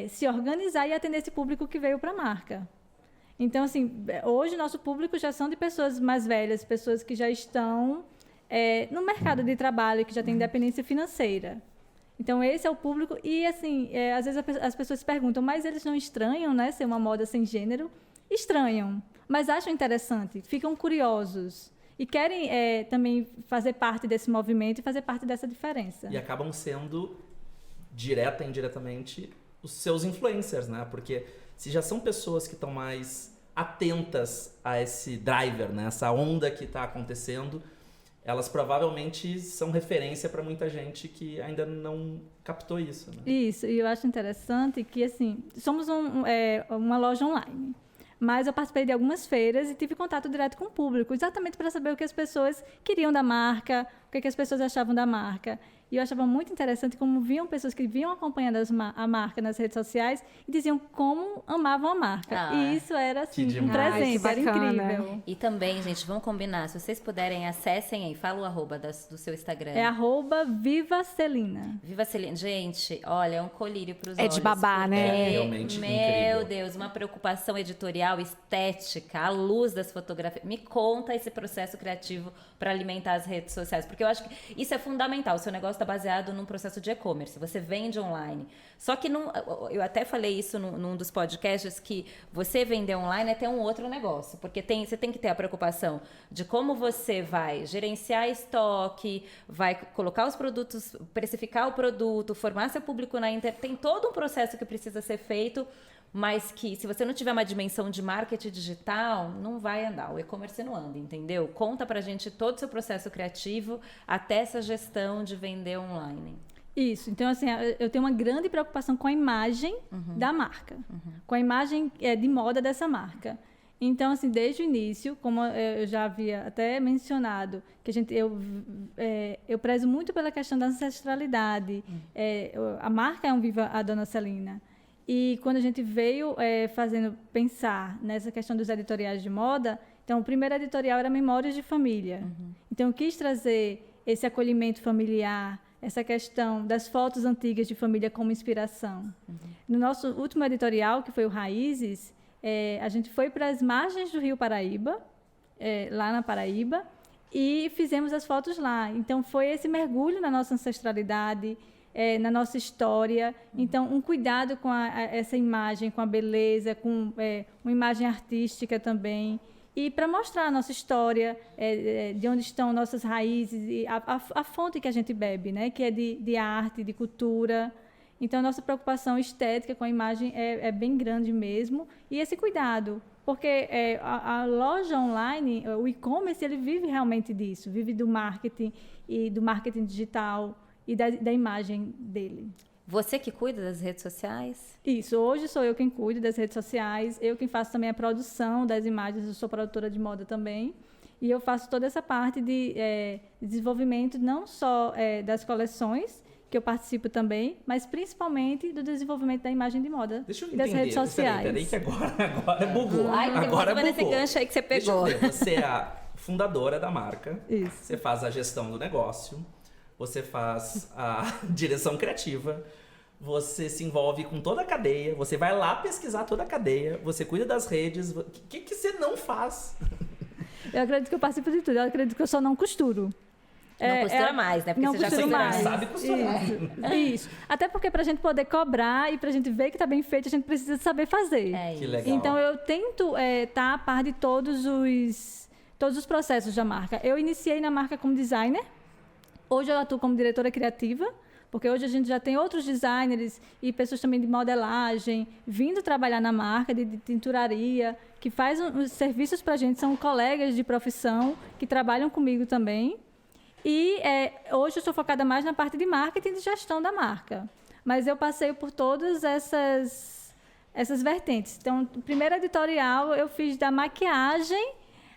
se organizar e atender esse público que veio para a marca. Então, assim, hoje nosso público já são de pessoas mais velhas, pessoas que já estão no mercado de trabalho, que já têm independência financeira. Então, esse é o público. E, assim, às vezes as pessoas se perguntam, mas eles não estranham, né, ser uma moda sem gênero? Estranham, mas acham interessante, ficam curiosos. E querem também fazer parte desse movimento e fazer parte dessa diferença.
E acabam sendo, direta e indiretamente, os seus influencers, né? Porque se já são pessoas que estão mais atentas a esse driver, né? Essa onda que está acontecendo, elas provavelmente são referência para muita gente que ainda não captou isso, né?
Isso, e eu acho interessante que, assim, somos uma loja online. Mas eu participei de algumas feiras e tive contato direto com o público, exatamente para saber o que as pessoas queriam da marca, o que as pessoas achavam da marca. E eu achava muito interessante como viam pessoas que vinham acompanhando a marca nas redes sociais e diziam como amavam a marca. E isso era, assim, um presente, era incrível.
E também, gente, vamos combinar, se vocês puderem, acessem aí, fala o arroba do seu Instagram.
É @VivaCelina.
Viva Celina. Gente, olha, é um colírio para os olhos.
É de babá, né?
É realmente
Meu
incrível.
Deus, uma preocupação editorial, estética, a luz das fotografias. Me conta esse processo criativo para alimentar as redes sociais, porque eu acho que isso é fundamental. O seu negócio está baseado num processo de e-commerce, você vende online. Só que eu até falei isso num dos podcasts, que você vender online é ter um outro negócio, porque você tem que ter a preocupação de como você vai gerenciar estoque, vai colocar os produtos, precificar o produto, formar seu público na internet. Tem todo um processo que precisa ser feito, mas que, se você não tiver uma dimensão de marketing digital, não vai andar. O e-commerce não anda, entendeu? Conta pra gente todo o seu processo criativo até essa gestão de vender online.
Isso. Então, assim, eu tenho uma grande preocupação com a imagem da marca, com a imagem de moda dessa marca. Então, assim, desde o início, como eu já havia até mencionado, que eu prezo muito pela questão da ancestralidade. A marca é um Viva a Dona Celina. E quando a gente veio pensar nessa questão dos editoriais de moda, então o primeiro editorial era Memórias de Família. Então eu quis trazer esse acolhimento familiar, essa questão das fotos antigas de família como inspiração. No nosso último editorial, que foi o Raízes, a gente foi para as margens do Rio Paraíba, lá na Paraíba, e fizemos as fotos lá. Então foi esse mergulho na nossa ancestralidade, na nossa história. Então, um cuidado com essa imagem, com a beleza, com uma imagem artística também. E para mostrar a nossa história, de onde estão nossas raízes, e a fonte que a gente bebe, né? Que é de arte, de cultura. Então, a nossa preocupação estética com a imagem é bem grande mesmo. E esse cuidado, porque a loja online, o e-commerce, ele vive realmente disso, vive do marketing e do marketing digital, e da imagem dele.
Você que cuida das redes sociais?
Isso, hoje sou eu quem cuido das redes sociais, eu quem faço também a produção das imagens, eu sou produtora de moda também, e eu faço toda essa parte de desenvolvimento, não só das coleções, que eu participo também, mas principalmente do desenvolvimento da imagem de moda e das redes sociais.
Peraí, que agora bugou.
Agora bugou. Nesse gancho aí que você pegou.
Deixa eu ver, você é a fundadora da marca,
Isso.
Você faz a gestão do negócio, você faz a direção criativa, você se envolve com toda a cadeia, você vai lá pesquisar toda a cadeia, você cuida das redes. O que você não faz?
Eu acredito que eu participo de tudo, eu acredito que eu só não costuro.
Não costura mais, né? Porque
não
você já
costuro mais.
sabe costurar.
Isso. Até porque pra gente poder cobrar e pra gente ver que tá bem feito, a gente precisa saber fazer.
Que legal.
Então eu tento estar a par de todos os processos da marca. Eu iniciei na marca como designer. Hoje eu atuo como diretora criativa, porque hoje a gente já tem outros designers e pessoas também de modelagem vindo trabalhar na marca, de tinturaria, que faz os serviços para a gente, são colegas de profissão que trabalham comigo também. E hoje eu estou focada mais na parte de marketing e de gestão da marca. Mas eu passei por todas essas vertentes. Então, o primeiro editorial eu fiz da maquiagem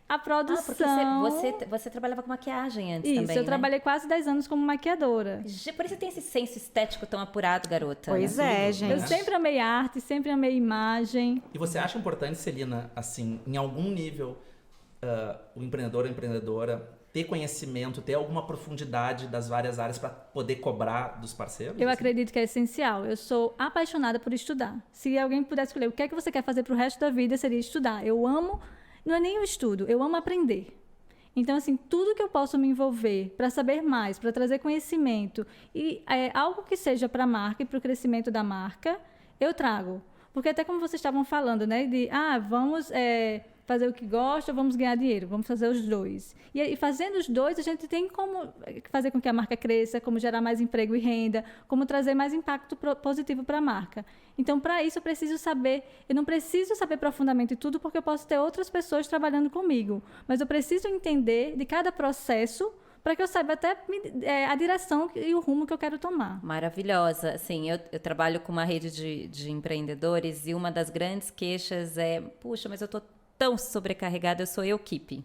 à produção.
Porque você trabalhava com maquiagem antes
Isso,
também,
eu
né?
trabalhei quase 10 anos como maquiadora.
Por isso você tem esse senso estético tão apurado, garota.
Pois
né?
é, gente.
Eu sempre amei arte, sempre amei imagem.
E você acha importante, Celina, assim, em algum nível, o empreendedor ou a empreendedora ter conhecimento, ter alguma profundidade das várias áreas para poder cobrar dos parceiros?
Eu
assim?
acredito que é essencial. Eu sou apaixonada por estudar. Se alguém pudesse escolher o que é que você quer fazer para o resto da vida, seria estudar. Eu amo, não é nem o estudo, eu amo aprender. Então, assim, tudo que eu posso me envolver para saber mais, para trazer conhecimento e algo que seja para a marca e para o crescimento da marca, eu trago. Porque até como vocês estavam falando, né, de vamos fazer o que gosta, vamos ganhar dinheiro, vamos fazer os dois. E fazendo os dois, a gente tem como fazer com que a marca cresça, como gerar mais emprego e renda, como trazer mais impacto positivo para a marca. Então, para isso, eu preciso saber, eu não preciso saber profundamente tudo, porque eu posso ter outras pessoas trabalhando comigo, mas eu preciso entender de cada processo para que eu saiba até a direção e o rumo que eu quero tomar.
Maravilhosa. Assim, eu trabalho com uma rede de empreendedores e uma das grandes queixas é, puxa, mas eu tô tão sobrecarregada, eu sou equipe.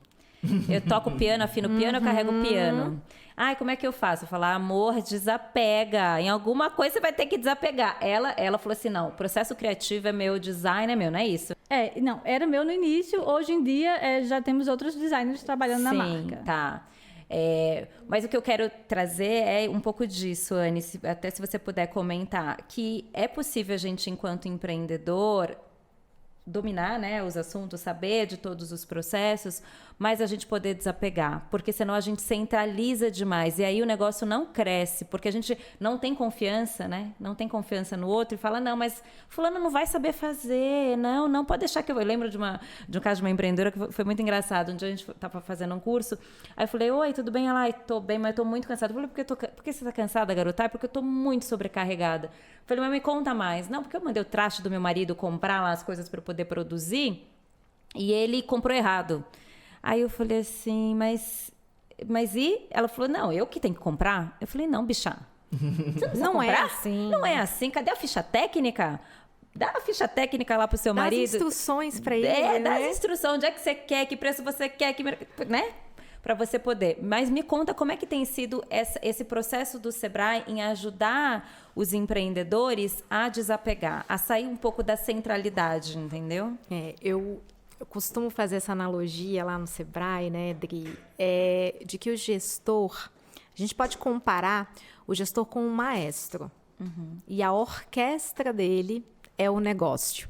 Eu toco piano, afino piano, eu carrego piano. Ai, como é que eu faço? Eu falo, amor, desapega. Em alguma coisa você vai ter que desapegar. Ela falou assim, não, o processo criativo é meu, design é meu, não é isso?
Não, era meu no início, hoje em dia já temos outros designers trabalhando na marca.
Sim, tá. Mas o que eu quero trazer é um pouco disso, Anne, até se você puder comentar, que é possível a gente, enquanto empreendedor, dominar, né, os assuntos, saber de todos os processos, mas a gente poder desapegar, porque senão a gente centraliza demais e aí o negócio não cresce, porque a gente não tem confiança, né? Não tem confiança no outro e fala, não, mas fulano não vai saber fazer, não pode deixar que eu lembro de um caso de uma empreendedora que foi muito engraçado, um dia a gente estava fazendo um curso, aí eu falei, oi, tudo bem? Ela, tô bem, mas tô muito cansada. Eu falei, por que você tá cansada, garota? Porque eu tô muito sobrecarregada. Eu falei, mas me conta mais. Não, porque eu mandei o traste do meu marido comprar lá as coisas para eu poder produzir e ele comprou errado. Aí eu falei assim, mas e? Ela falou, não, eu que tenho que comprar? Eu falei, não, bicha. Você não
é assim.
Não é assim. Cadê a ficha técnica? Dá a ficha técnica lá pro seu marido.
Dá as instruções para ele,
dá
né?
as instruções. Onde é que você quer? Que preço você quer? Né? Para você poder. Mas me conta como é que tem sido esse processo do Sebrae em ajudar os empreendedores a desapegar, a sair um pouco da centralidade, entendeu?
Eu costumo fazer essa analogia lá no Sebrae, né, Dri, de que o gestor, a gente pode comparar o gestor com um maestro. E a orquestra dele é o negócio.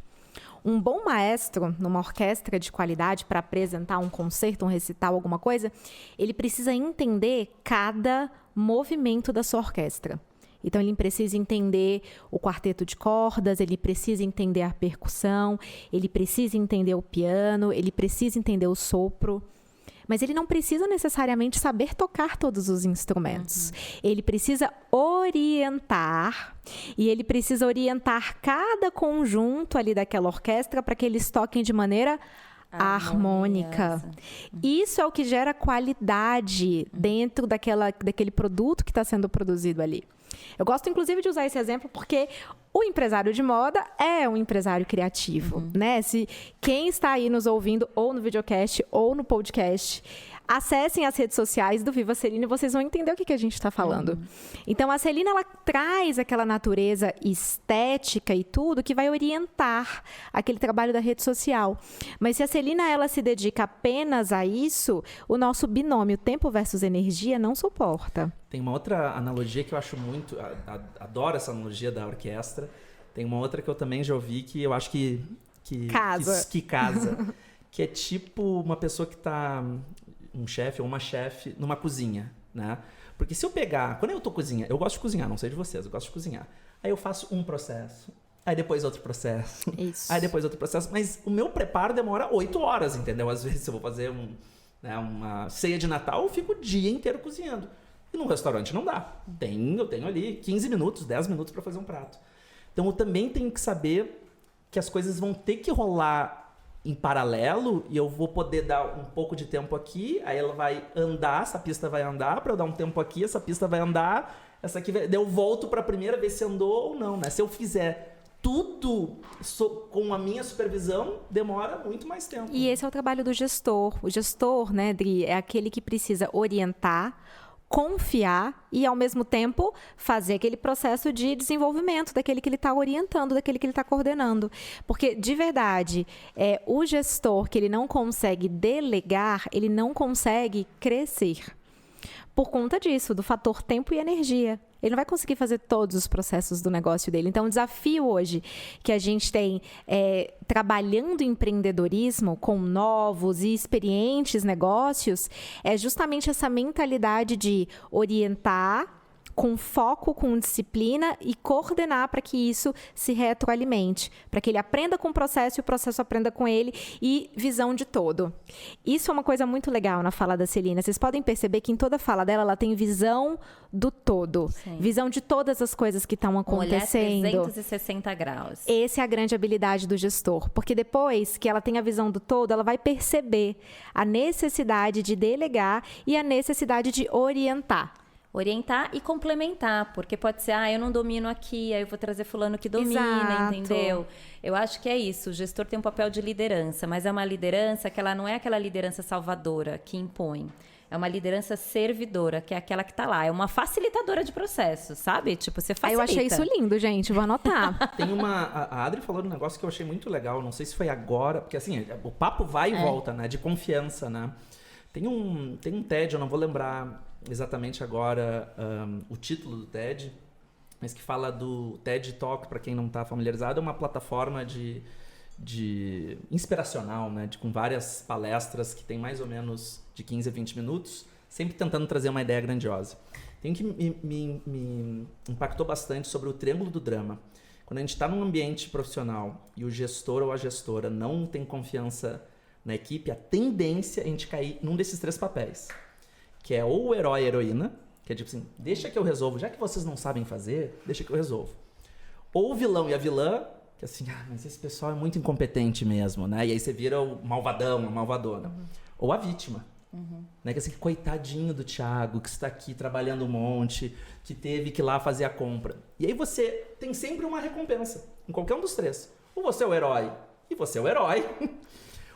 Um bom maestro, numa orquestra de qualidade, para apresentar um concerto, um recital, alguma coisa, ele precisa entender cada movimento da sua orquestra. Então, ele precisa entender o quarteto de cordas, ele precisa entender a percussão, ele precisa entender o piano, ele precisa entender o sopro. Mas ele não precisa necessariamente saber tocar todos os instrumentos. Ele precisa orientar, e ele precisa orientar cada conjunto ali daquela orquestra para que eles toquem de maneira harmônica. Isso é o que gera qualidade dentro daquele produto que está sendo produzido ali. Eu gosto, inclusive, de usar esse exemplo porque o empresário de moda é um empresário criativo, né? Se quem está aí nos ouvindo, ou no videocast, ou no podcast, acessem as redes sociais do Viva Celina e vocês vão entender o que a gente está falando. Então, a Celina, ela traz aquela natureza estética e tudo que vai orientar aquele trabalho da rede social. Mas se a Celina, ela se dedica apenas a isso, o nosso binômio tempo versus energia não suporta.
Tem uma outra analogia que eu acho muito... Adoro essa analogia da orquestra. Tem uma outra que eu também já ouvi que eu acho que casa. Que é tipo uma pessoa que está... um chefe ou uma chefe numa cozinha, né? Porque se eu pegar... Quando eu tô cozinhando... Eu gosto de cozinhar, não sei de vocês, eu gosto de cozinhar. Aí eu faço um processo, aí depois outro processo, aí depois outro processo. Mas o meu preparo demora 8 horas, entendeu? Às vezes, se eu vou fazer uma ceia de Natal, eu fico o dia inteiro cozinhando. E num restaurante não dá. Eu tenho ali 15 minutos, 10 minutos para fazer um prato. Então, eu também tenho que saber que as coisas vão ter que rolar em paralelo e eu vou poder dar um pouco de tempo aqui, aí ela vai andar, essa pista vai andar, para eu dar um tempo aqui, essa pista vai andar, essa aqui eu volto para a primeira vez se andou ou não, né? Se eu fizer tudo com a minha supervisão, demora muito mais tempo.
E esse é o trabalho do gestor. O gestor, né, Dri, é aquele que precisa orientar, confiar e, ao mesmo tempo, fazer aquele processo de desenvolvimento daquele que ele está orientando, daquele que ele está coordenando. Porque, de verdade, o gestor que ele não consegue delegar, ele não consegue crescer. Por conta disso, do fator tempo e energia. Ele não vai conseguir fazer todos os processos do negócio dele. Então, o desafio hoje que a gente tem trabalhando em empreendedorismo com novos e experientes negócios é justamente essa mentalidade de orientar com foco, com disciplina e coordenar para que isso se retroalimente, para que ele aprenda com o processo e o processo aprenda com ele e visão de todo. Isso é uma coisa muito legal na fala da Celina. Vocês podem perceber que em toda a fala dela, ela tem visão do todo. Sim. Visão de todas as coisas que estão acontecendo.
Olhar 360 graus.
Essa é a grande habilidade do gestor, porque depois que ela tem a visão do todo, ela vai perceber a necessidade de delegar e a necessidade de orientar.
Orientar e complementar, porque pode ser, eu não domino aqui, aí eu vou trazer fulano que domina,
Exato.
entendeu? Eu acho que é isso, o gestor tem um papel de liderança, mas é uma liderança que ela não é aquela liderança salvadora que impõe. É uma liderança servidora, que é aquela que está lá. É uma facilitadora de processo, sabe? Tipo, você facilita.
Eu achei isso lindo, gente. Vou anotar.
Tem a Adri falou de um negócio que eu achei muito legal. Não sei se foi agora, porque assim, o papo vai e volta, né? De confiança, né? Tem um TED, eu não vou lembrar exatamente agora o título do TED, mas que fala do TED Talk, para quem não está familiarizado, é uma plataforma de inspiracional, né? Com várias palestras que tem mais ou menos de 15 a 20 minutos, sempre tentando trazer uma ideia grandiosa. Tem um que me impactou bastante sobre o triângulo do drama. Quando a gente está num ambiente profissional e o gestor ou a gestora não tem confiança na equipe, a tendência é a gente cair num desses três papéis, que é ou o herói e a heroína, que é tipo assim, deixa que eu resolvo, já que vocês não sabem fazer, deixa que eu resolvo. Ou o vilão e a vilã, que é assim, mas esse pessoal é muito incompetente mesmo, né? E aí você vira o malvadão, a malvadona. Uhum. Ou a vítima. Uhum. Né? Que assim, coitadinho do Thiago, que está aqui trabalhando um monte, que teve que ir lá fazer a compra. E aí você tem sempre uma recompensa, em qualquer um dos três. Ou você é o herói, e você é o herói.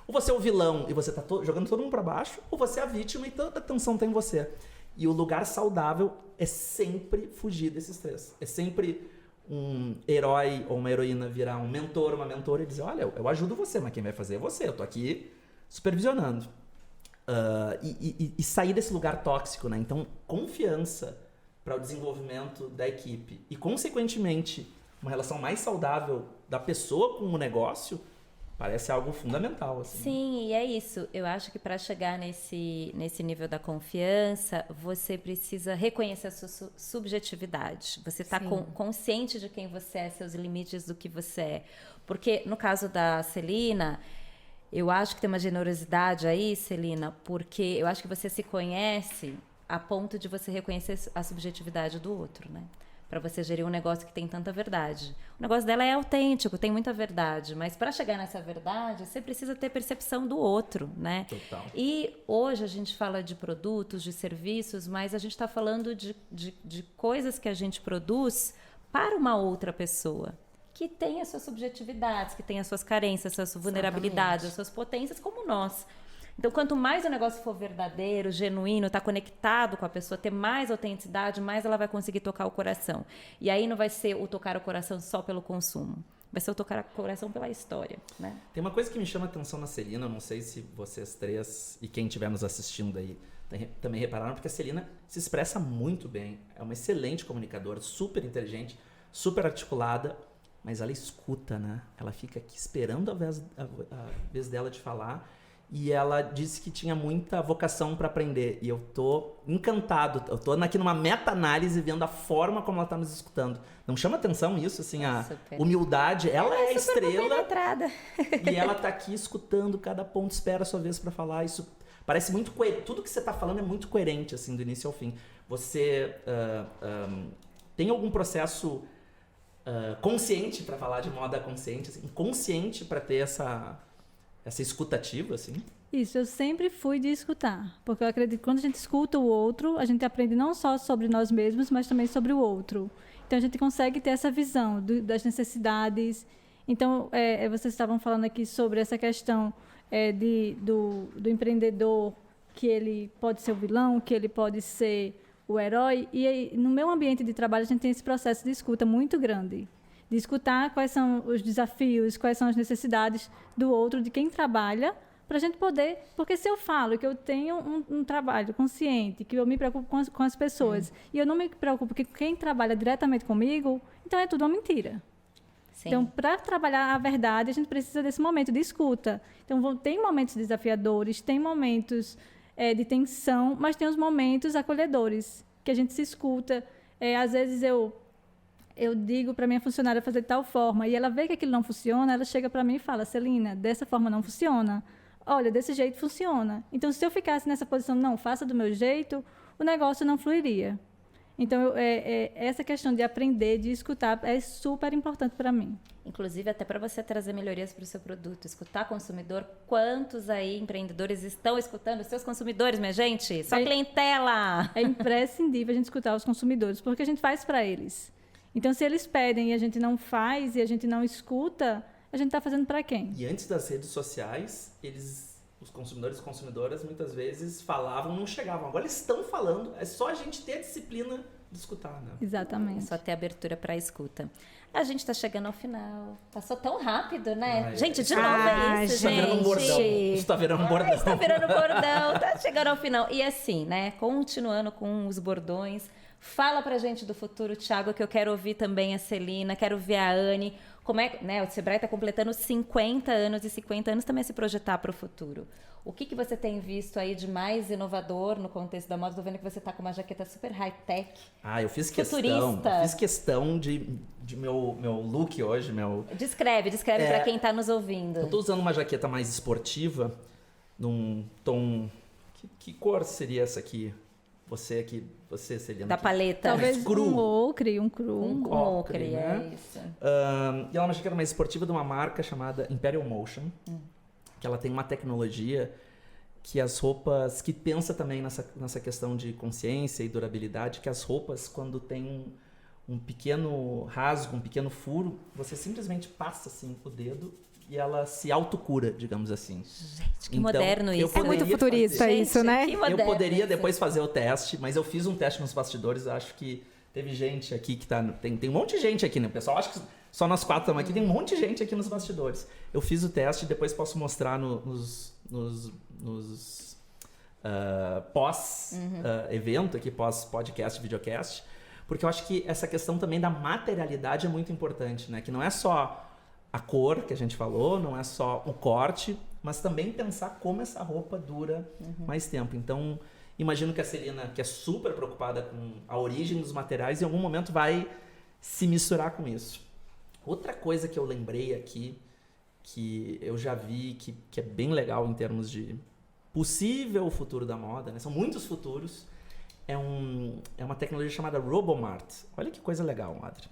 Ou você é o vilão, e você está jogando todo mundo para baixo. Ou você é a vítima, e toda a atenção tem em você. E o lugar saudável é sempre fugir desses três. É sempre um herói ou uma heroína virar um mentor, uma mentora e dizer, olha, eu ajudo você, mas quem vai fazer é você. Eu tô aqui supervisionando. E sair desse lugar tóxico, né? Então, confiança para o desenvolvimento da equipe e, consequentemente, uma relação mais saudável da pessoa com o negócio parece algo fundamental. Assim.
Sim, e é isso. Eu acho que para chegar nesse nível da confiança, você precisa reconhecer a sua subjetividade. Você está consciente de quem você é, seus limites do que você é. Porque, no caso da Celina, eu acho que tem uma generosidade aí, Celina, porque eu acho que você se conhece a ponto de você reconhecer a subjetividade do outro, né? Para você gerir um negócio que tem tanta verdade. O negócio dela é autêntico, tem muita verdade, mas para chegar nessa verdade, você precisa ter percepção do outro, né?
Total.
E hoje a gente fala de produtos, de serviços, mas a gente está falando de coisas que a gente produz para uma outra pessoa, que tem as suas subjetividades, que tem as suas carências, as suas vulnerabilidades, as suas potências, como nós. Então, quanto mais o negócio for verdadeiro, genuíno, estar conectado com a pessoa, ter mais autenticidade, mais ela vai conseguir tocar o coração. E aí não vai ser o tocar o coração só pelo consumo. Vai ser o tocar o coração pela história, né?
Tem uma coisa que me chama a atenção na Celina, eu não sei se vocês três e quem estiver nos assistindo aí também repararam, porque a Celina se expressa muito bem. É uma excelente comunicadora, super inteligente, super articulada, mas ela escuta, né? Ela fica aqui esperando a vez dela de falar. E ela disse que tinha muita vocação para aprender. E eu tô encantado. Eu tô aqui numa meta-análise vendo a forma como ela tá nos escutando. Não chama atenção isso, assim, a humildade. Ela é a estrela. E ela tá aqui escutando cada ponto, espera a sua vez para falar. Isso parece muito coerente. Tudo que você tá falando é muito coerente, assim, do início ao fim. Você tem algum processo consciente para falar de moda consciente, assim, consciente para ter essa escutativa, assim?
Isso, eu sempre fui de escutar, porque eu acredito que quando a gente escuta o outro, a gente aprende não só sobre nós mesmos, mas também sobre o outro. Então, a gente consegue ter essa visão das necessidades. Então, vocês estavam falando aqui sobre essa questão do empreendedor, que ele pode ser o vilão, que ele pode ser o herói. E aí, no meu ambiente de trabalho, a gente tem esse processo de escuta muito grande. De escutar quais são os desafios, quais são as necessidades do outro, de quem trabalha, para a gente poder... Porque se eu falo que eu tenho um trabalho consciente, que eu me preocupo com as pessoas, e eu não me preocupo com quem trabalha diretamente comigo, então é tudo uma mentira.
Sim.
Então, para trabalhar a verdade, a gente precisa desse momento de escuta. Então, tem momentos desafiadores, tem momentos de tensão, mas tem os momentos acolhedores, que a gente se escuta. Às vezes, eu digo para minha funcionária fazer de tal forma, e ela vê que aquilo não funciona, ela chega para mim e fala, Celina, dessa forma não funciona. Olha, desse jeito funciona. Então, se eu ficasse nessa posição, não, faça do meu jeito, o negócio não fluiria. Então, essa questão de aprender, de escutar, é super importante para mim.
Inclusive, até para você trazer melhorias para o seu produto, escutar consumidor. Quantos aí empreendedores estão escutando os seus consumidores, minha gente? Só clientela!
É imprescindível a gente escutar os consumidores, porque a gente faz para eles. Então, se eles pedem e a gente não faz, e a gente não escuta, a gente está fazendo para quem?
E antes das redes sociais, os consumidores e consumidoras muitas vezes falavam, não chegavam. Agora eles estão falando, é só a gente ter a disciplina de escutar, né?
Exatamente.
É só ter abertura para a escuta. A gente está chegando ao final. Passou tão rápido, né? Gente, de novo é isso,
Tá virando um bordão. Isso tá virando um bordão.
Está virando bordão, tá chegando ao final. E assim, né? Continuando com os bordões. Fala pra gente do futuro, Thiago, que eu quero ouvir também a Celina, quero ouvir a Anne. Como é, né? O Sebrae está completando 50 anos e 50 anos também é se projetar para o futuro. O que você tem visto aí de mais inovador no contexto da moda? Estou vendo que você está com uma jaqueta super high-tech.
Eu fiz
futurista.
questão de meu look hoje.
Descreve para quem está nos ouvindo.
Eu estou usando uma jaqueta mais esportiva, num tom... Que cor seria essa aqui? Você, Celina.
Da paleta.
Talvez
cru.
um ocre, um cru.
Um ocre,
né?
é isso.
E ela é uma jaqueta mais esportiva de uma marca chamada Imperial Motion, que ela tem uma tecnologia que as roupas, que pensa também nessa questão de consciência e durabilidade, que as roupas, quando tem um pequeno rasgo, um pequeno furo, você simplesmente passa assim o dedo e ela se autocura, digamos assim.
Gente, que moderno isso.
É muito futurista isso, né?
Eu poderia depois fazer o teste, mas eu fiz um teste nos bastidores, acho que teve gente aqui que tá... Tem um monte de gente aqui, né? O pessoal acha que só nós quatro estamos aqui, tem um monte de gente aqui nos bastidores. Eu fiz o teste e depois posso mostrar nos pós-evento aqui, pós-podcast, videocast, porque eu acho que essa questão também da materialidade é muito importante, né? Que não é só a cor que a gente falou, não é só o corte, mas também pensar como essa roupa dura mais tempo. Então, imagino que a Celina, que é super preocupada com a origem dos materiais, em algum momento vai se misturar com isso. Outra coisa que eu lembrei aqui, que eu já vi, que é bem legal em termos de possível futuro da moda, né? São muitos futuros, é uma tecnologia chamada Robomart. Olha que coisa legal, Adri.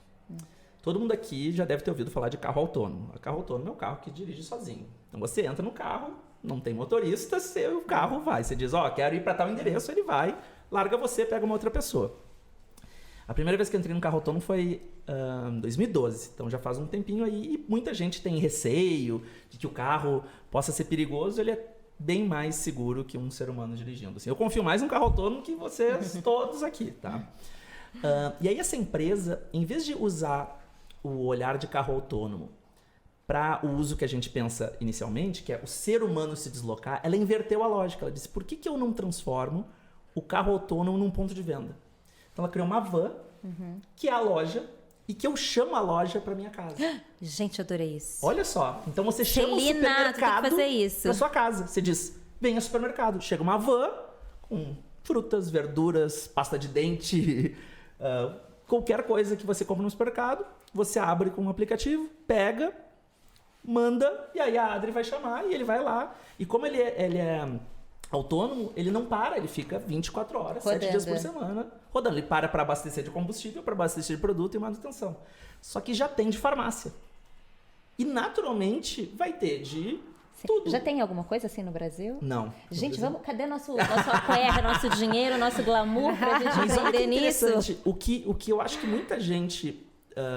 Todo mundo aqui já deve ter ouvido falar de carro autônomo. O carro autônomo é o carro que dirige sozinho. Então você entra no carro, não tem motorista, o carro vai. Você diz, quero ir para tal endereço, ele vai, larga você, pega uma outra pessoa. A primeira vez que eu entrei no carro autônomo foi em 2012, então já faz um tempinho aí, e muita gente tem receio de que o carro possa ser perigoso, ele é bem mais seguro que um ser humano dirigindo. Assim, eu confio mais no carro autônomo que vocês todos aqui, tá? E aí essa empresa, em vez de usar o olhar de carro autônomo para o uso que a gente pensa inicialmente, que é o ser humano se deslocar, ela inverteu a lógica. Ela disse, por que eu não transformo o carro autônomo num ponto de venda? Então ela criou uma van, que é a loja, e que eu chamo a loja para minha casa.
Gente, eu adorei isso.
Olha só, então você chama o
Celina,
supermercado
fazer isso
para sua casa. Você diz, venha ao supermercado. Chega uma van com frutas, verduras, pasta de dente, qualquer coisa que você compra no supermercado, você abre com um aplicativo, pega, manda, e aí a Adri vai chamar e ele vai lá. E como ele é autônomo, ele não para, ele fica 24 horas,
rodando.
7 dias por semana, rodando. Ele para abastecer de combustível, para abastecer de produto e manutenção. Só que já tem de farmácia. E naturalmente vai ter de Tudo.
Já tem alguma coisa assim no Brasil?
Não.
Gente, vamos, cadê nosso PR, nosso dinheiro, nosso glamour pra gente
Mas olha que
vender nisso?
interessante. O que eu acho que muita gente...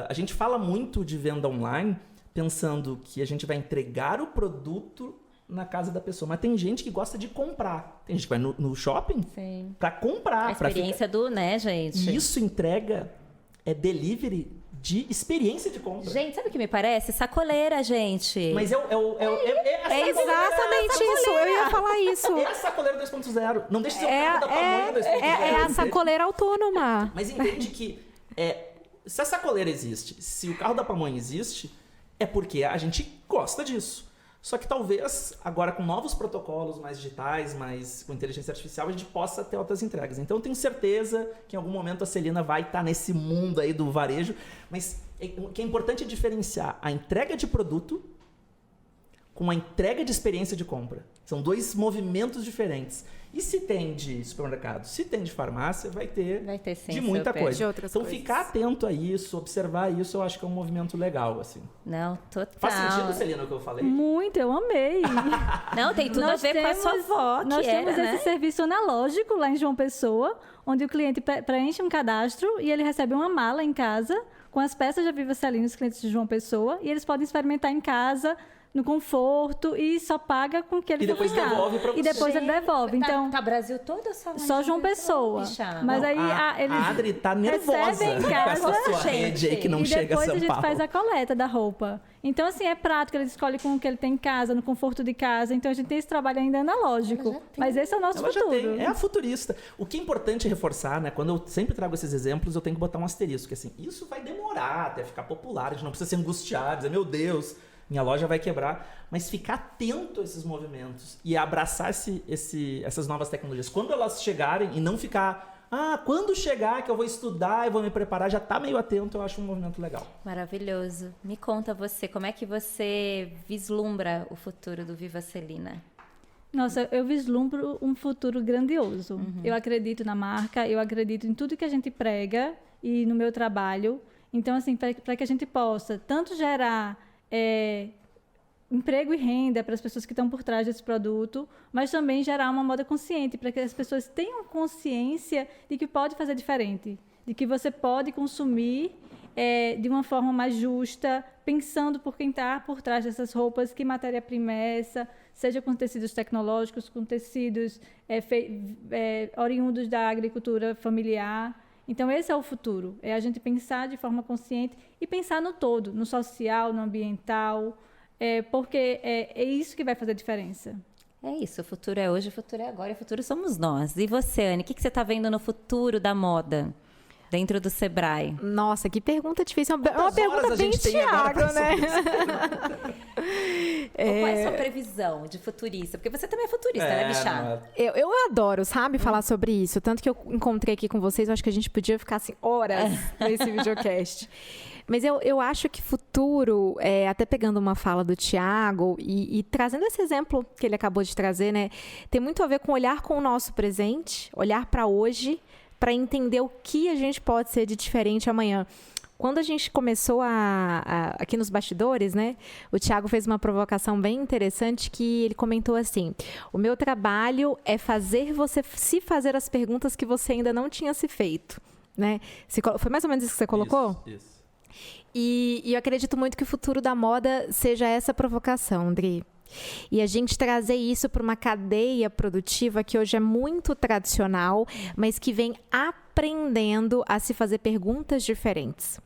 a gente fala muito de venda online pensando que a gente vai entregar o produto na casa da pessoa. Mas tem gente que gosta de comprar. Tem gente que vai no shopping
Sim.
para comprar.
A experiência do, né, gente?
E isso entrega é delivery de experiência de compra.
Gente, sabe o que me parece? Sacoleira, gente.
Mas
É exatamente isso. Eu ia falar isso.
É a sacoleira 2.0. Não deixa de ser o carro da pamonha 2.0.
É a sacoleira autônoma.
Mas entende que se a sacoleira existe, se o carro da pamonha existe, é porque a gente gosta disso. Só que talvez, agora com novos protocolos mais digitais, mais com inteligência artificial, a gente possa ter outras entregas. Então, eu tenho certeza que em algum momento a Celina vai estar nesse mundo aí do varejo. Mas o que é importante é diferenciar a entrega de produto com a entrega de experiência de compra. São dois movimentos diferentes. E se tem de supermercado, se tem de farmácia, vai ter
sim,
de muita
super.
coisa.
De outras
Então,
coisas.
ficar atento a isso, observar isso, eu acho que é um movimento legal, assim.
Não, total.
Faz sentido, Celina, o que eu falei?
Muito, eu amei.
Não, tem tudo a ver com a sua avó,
Nós
que
temos
era,
esse serviço analógico lá em João Pessoa, onde o cliente preenche um cadastro e ele recebe uma mala em casa com as peças da Viva Celina, os clientes de João Pessoa, e eles podem experimentar em casa, no conforto, e só paga com o que ele
E depois
for buscar.
devolve pra você.
E depois ele devolve. Então,
Tá Brasil todo ou
só João Pessoa.
Bicha?
Mas
Não,
aí eles
a Adri tá nervosa
recebem em
com
casa,
essa sua
gente.
rede aí que não
e
chega a
depois
São
a gente
Paulo.
faz a coleta da roupa. Então, assim, é prático, ele escolhe com o que ele tem em casa, no conforto de casa. Então, a gente tem esse trabalho ainda analógico.
Ela já tem.
Mas esse é o nosso
Ela já
futuro.
tem, é a futurista. O que é importante reforçar, né? Quando eu sempre trago esses exemplos, eu tenho que botar um asterisco, que assim, isso vai demorar até ficar popular, a gente não precisa ser angustiado, dizer, meu Deus, minha loja vai quebrar. Mas ficar atento a esses movimentos e abraçar essas novas tecnologias. Quando elas chegarem e não ficar, quando chegar que eu vou estudar e vou me preparar, já tá meio atento, eu acho um movimento legal.
Maravilhoso. Me conta você, como é que você vislumbra o futuro do Viva Celina?
Nossa, eu vislumbro um futuro grandioso. Eu acredito na marca, eu acredito em tudo que a gente prega e no meu trabalho. Então, assim, para que a gente possa tanto gerar emprego e renda para as pessoas que estão por trás desse produto, mas também gerar uma moda consciente, para que as pessoas tenham consciência de que pode fazer diferente, de que você pode consumir de uma forma mais justa, pensando por quem está por trás dessas roupas, que matéria-prima é essa, seja com tecidos tecnológicos, com tecidos oriundos da agricultura familiar. Então, esse é o futuro, é a gente pensar de forma consciente e pensar no todo, no social, no ambiental, porque é isso que vai fazer diferença.
É isso, o futuro é hoje, o futuro é agora, e o futuro somos nós. E você, Anne, o que você está vendo no futuro da moda, dentro do Sebrae?
Nossa, que pergunta difícil. É uma
Quantas
pergunta
horas a
bem
gente tem agora
Thiago,
pra
né?
Qual é a sua previsão de futurista? Porque você também é futurista, né, bicha?
Eu adoro, sabe, falar sobre isso. Tanto que eu encontrei aqui com vocês, eu acho que a gente podia ficar assim, horas nesse videocast. Mas eu acho que futuro, até pegando uma fala do Thiago e trazendo esse exemplo que ele acabou de trazer, né? Tem muito a ver com olhar com o nosso presente, olhar para hoje, para entender o que a gente pode ser de diferente amanhã. Quando a gente começou aqui nos bastidores, né? O Thiago fez uma provocação bem interessante que ele comentou assim: o meu trabalho é fazer você se fazer as perguntas que você ainda não tinha se feito, né? Foi mais ou menos isso que você colocou?
Isso.
E eu acredito muito que o futuro da moda seja essa provocação, Dri. E a gente trazer isso para uma cadeia produtiva que hoje é muito tradicional, mas que vem aprendendo a se fazer perguntas diferentes.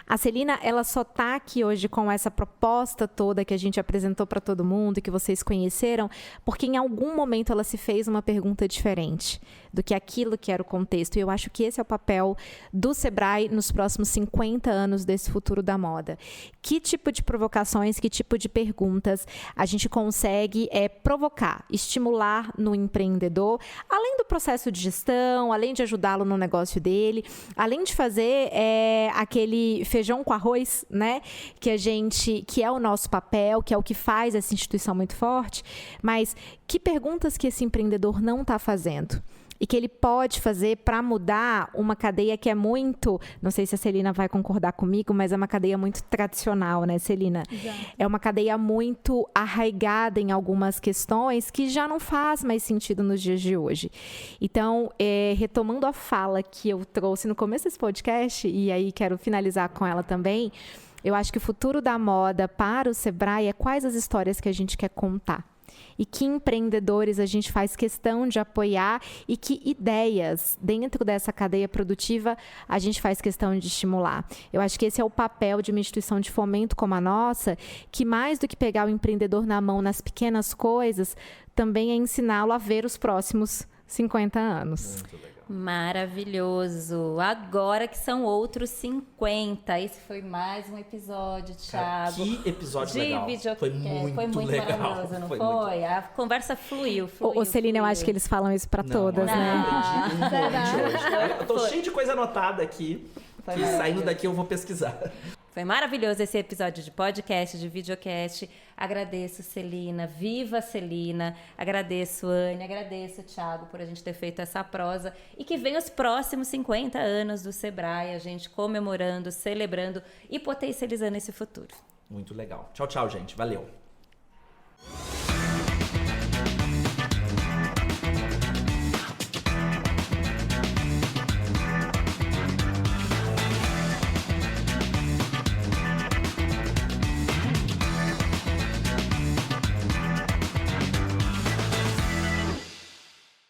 A Celina, ela só está aqui hoje com essa proposta toda que a gente apresentou para todo mundo e que vocês conheceram, porque em algum momento ela se fez uma pergunta diferente do que aquilo que era o contexto. E eu acho que esse é o papel do Sebrae nos próximos 50 anos desse futuro da moda. Que tipo de provocações, que tipo de perguntas a gente consegue provocar, estimular no empreendedor, além do processo de gestão, além de ajudá-lo no negócio dele, além de fazer aquele feijão com arroz, né? Que é o nosso papel, que é o que faz essa instituição muito forte, mas que perguntas que esse empreendedor não está fazendo? E que ele pode fazer para mudar uma cadeia que é muito, não sei se a Celina vai concordar comigo, mas é uma cadeia muito tradicional, né, Celina?
Exato.
É uma cadeia muito arraigada em algumas questões que já não faz mais sentido nos dias de hoje. Então, retomando a fala que eu trouxe no começo desse podcast, e aí quero finalizar com ela também, eu acho que o futuro da moda para o Sebrae é quais as histórias que a gente quer contar. E que empreendedores a gente faz questão de apoiar e que ideias dentro dessa cadeia produtiva a gente faz questão de estimular. Eu acho que esse é o papel de uma instituição de fomento como a nossa, que mais do que pegar o empreendedor na mão nas pequenas coisas, também é ensiná-lo a ver os próximos 50 anos.
Muito legal.
Maravilhoso. Agora que são outros 50. Esse foi mais um episódio,
Cara,
Thiago.
que episódio
de
legal.
videocast.
Foi muito legal.
Maravilhoso, não
Foi
foi?
muito-
A conversa fluiu.
Ô, Celina, eu acho que eles falam isso para todas,
olha,
né?
eu aprendi um monte
Verdade.
hoje. Eu tô
Foi.
cheio de coisa anotada aqui.
Foi
Que
maravilhoso.
saindo daqui eu vou pesquisar.
Foi maravilhoso esse episódio de podcast, de videocast. Agradeço, Celina. Viva, Celina. Agradeço, Anne. Agradeço, Thiago, por a gente ter feito essa prosa. E que venham os próximos 50 anos do Sebrae, a gente comemorando, celebrando e potencializando esse futuro.
Muito legal. Tchau, tchau, gente. Valeu.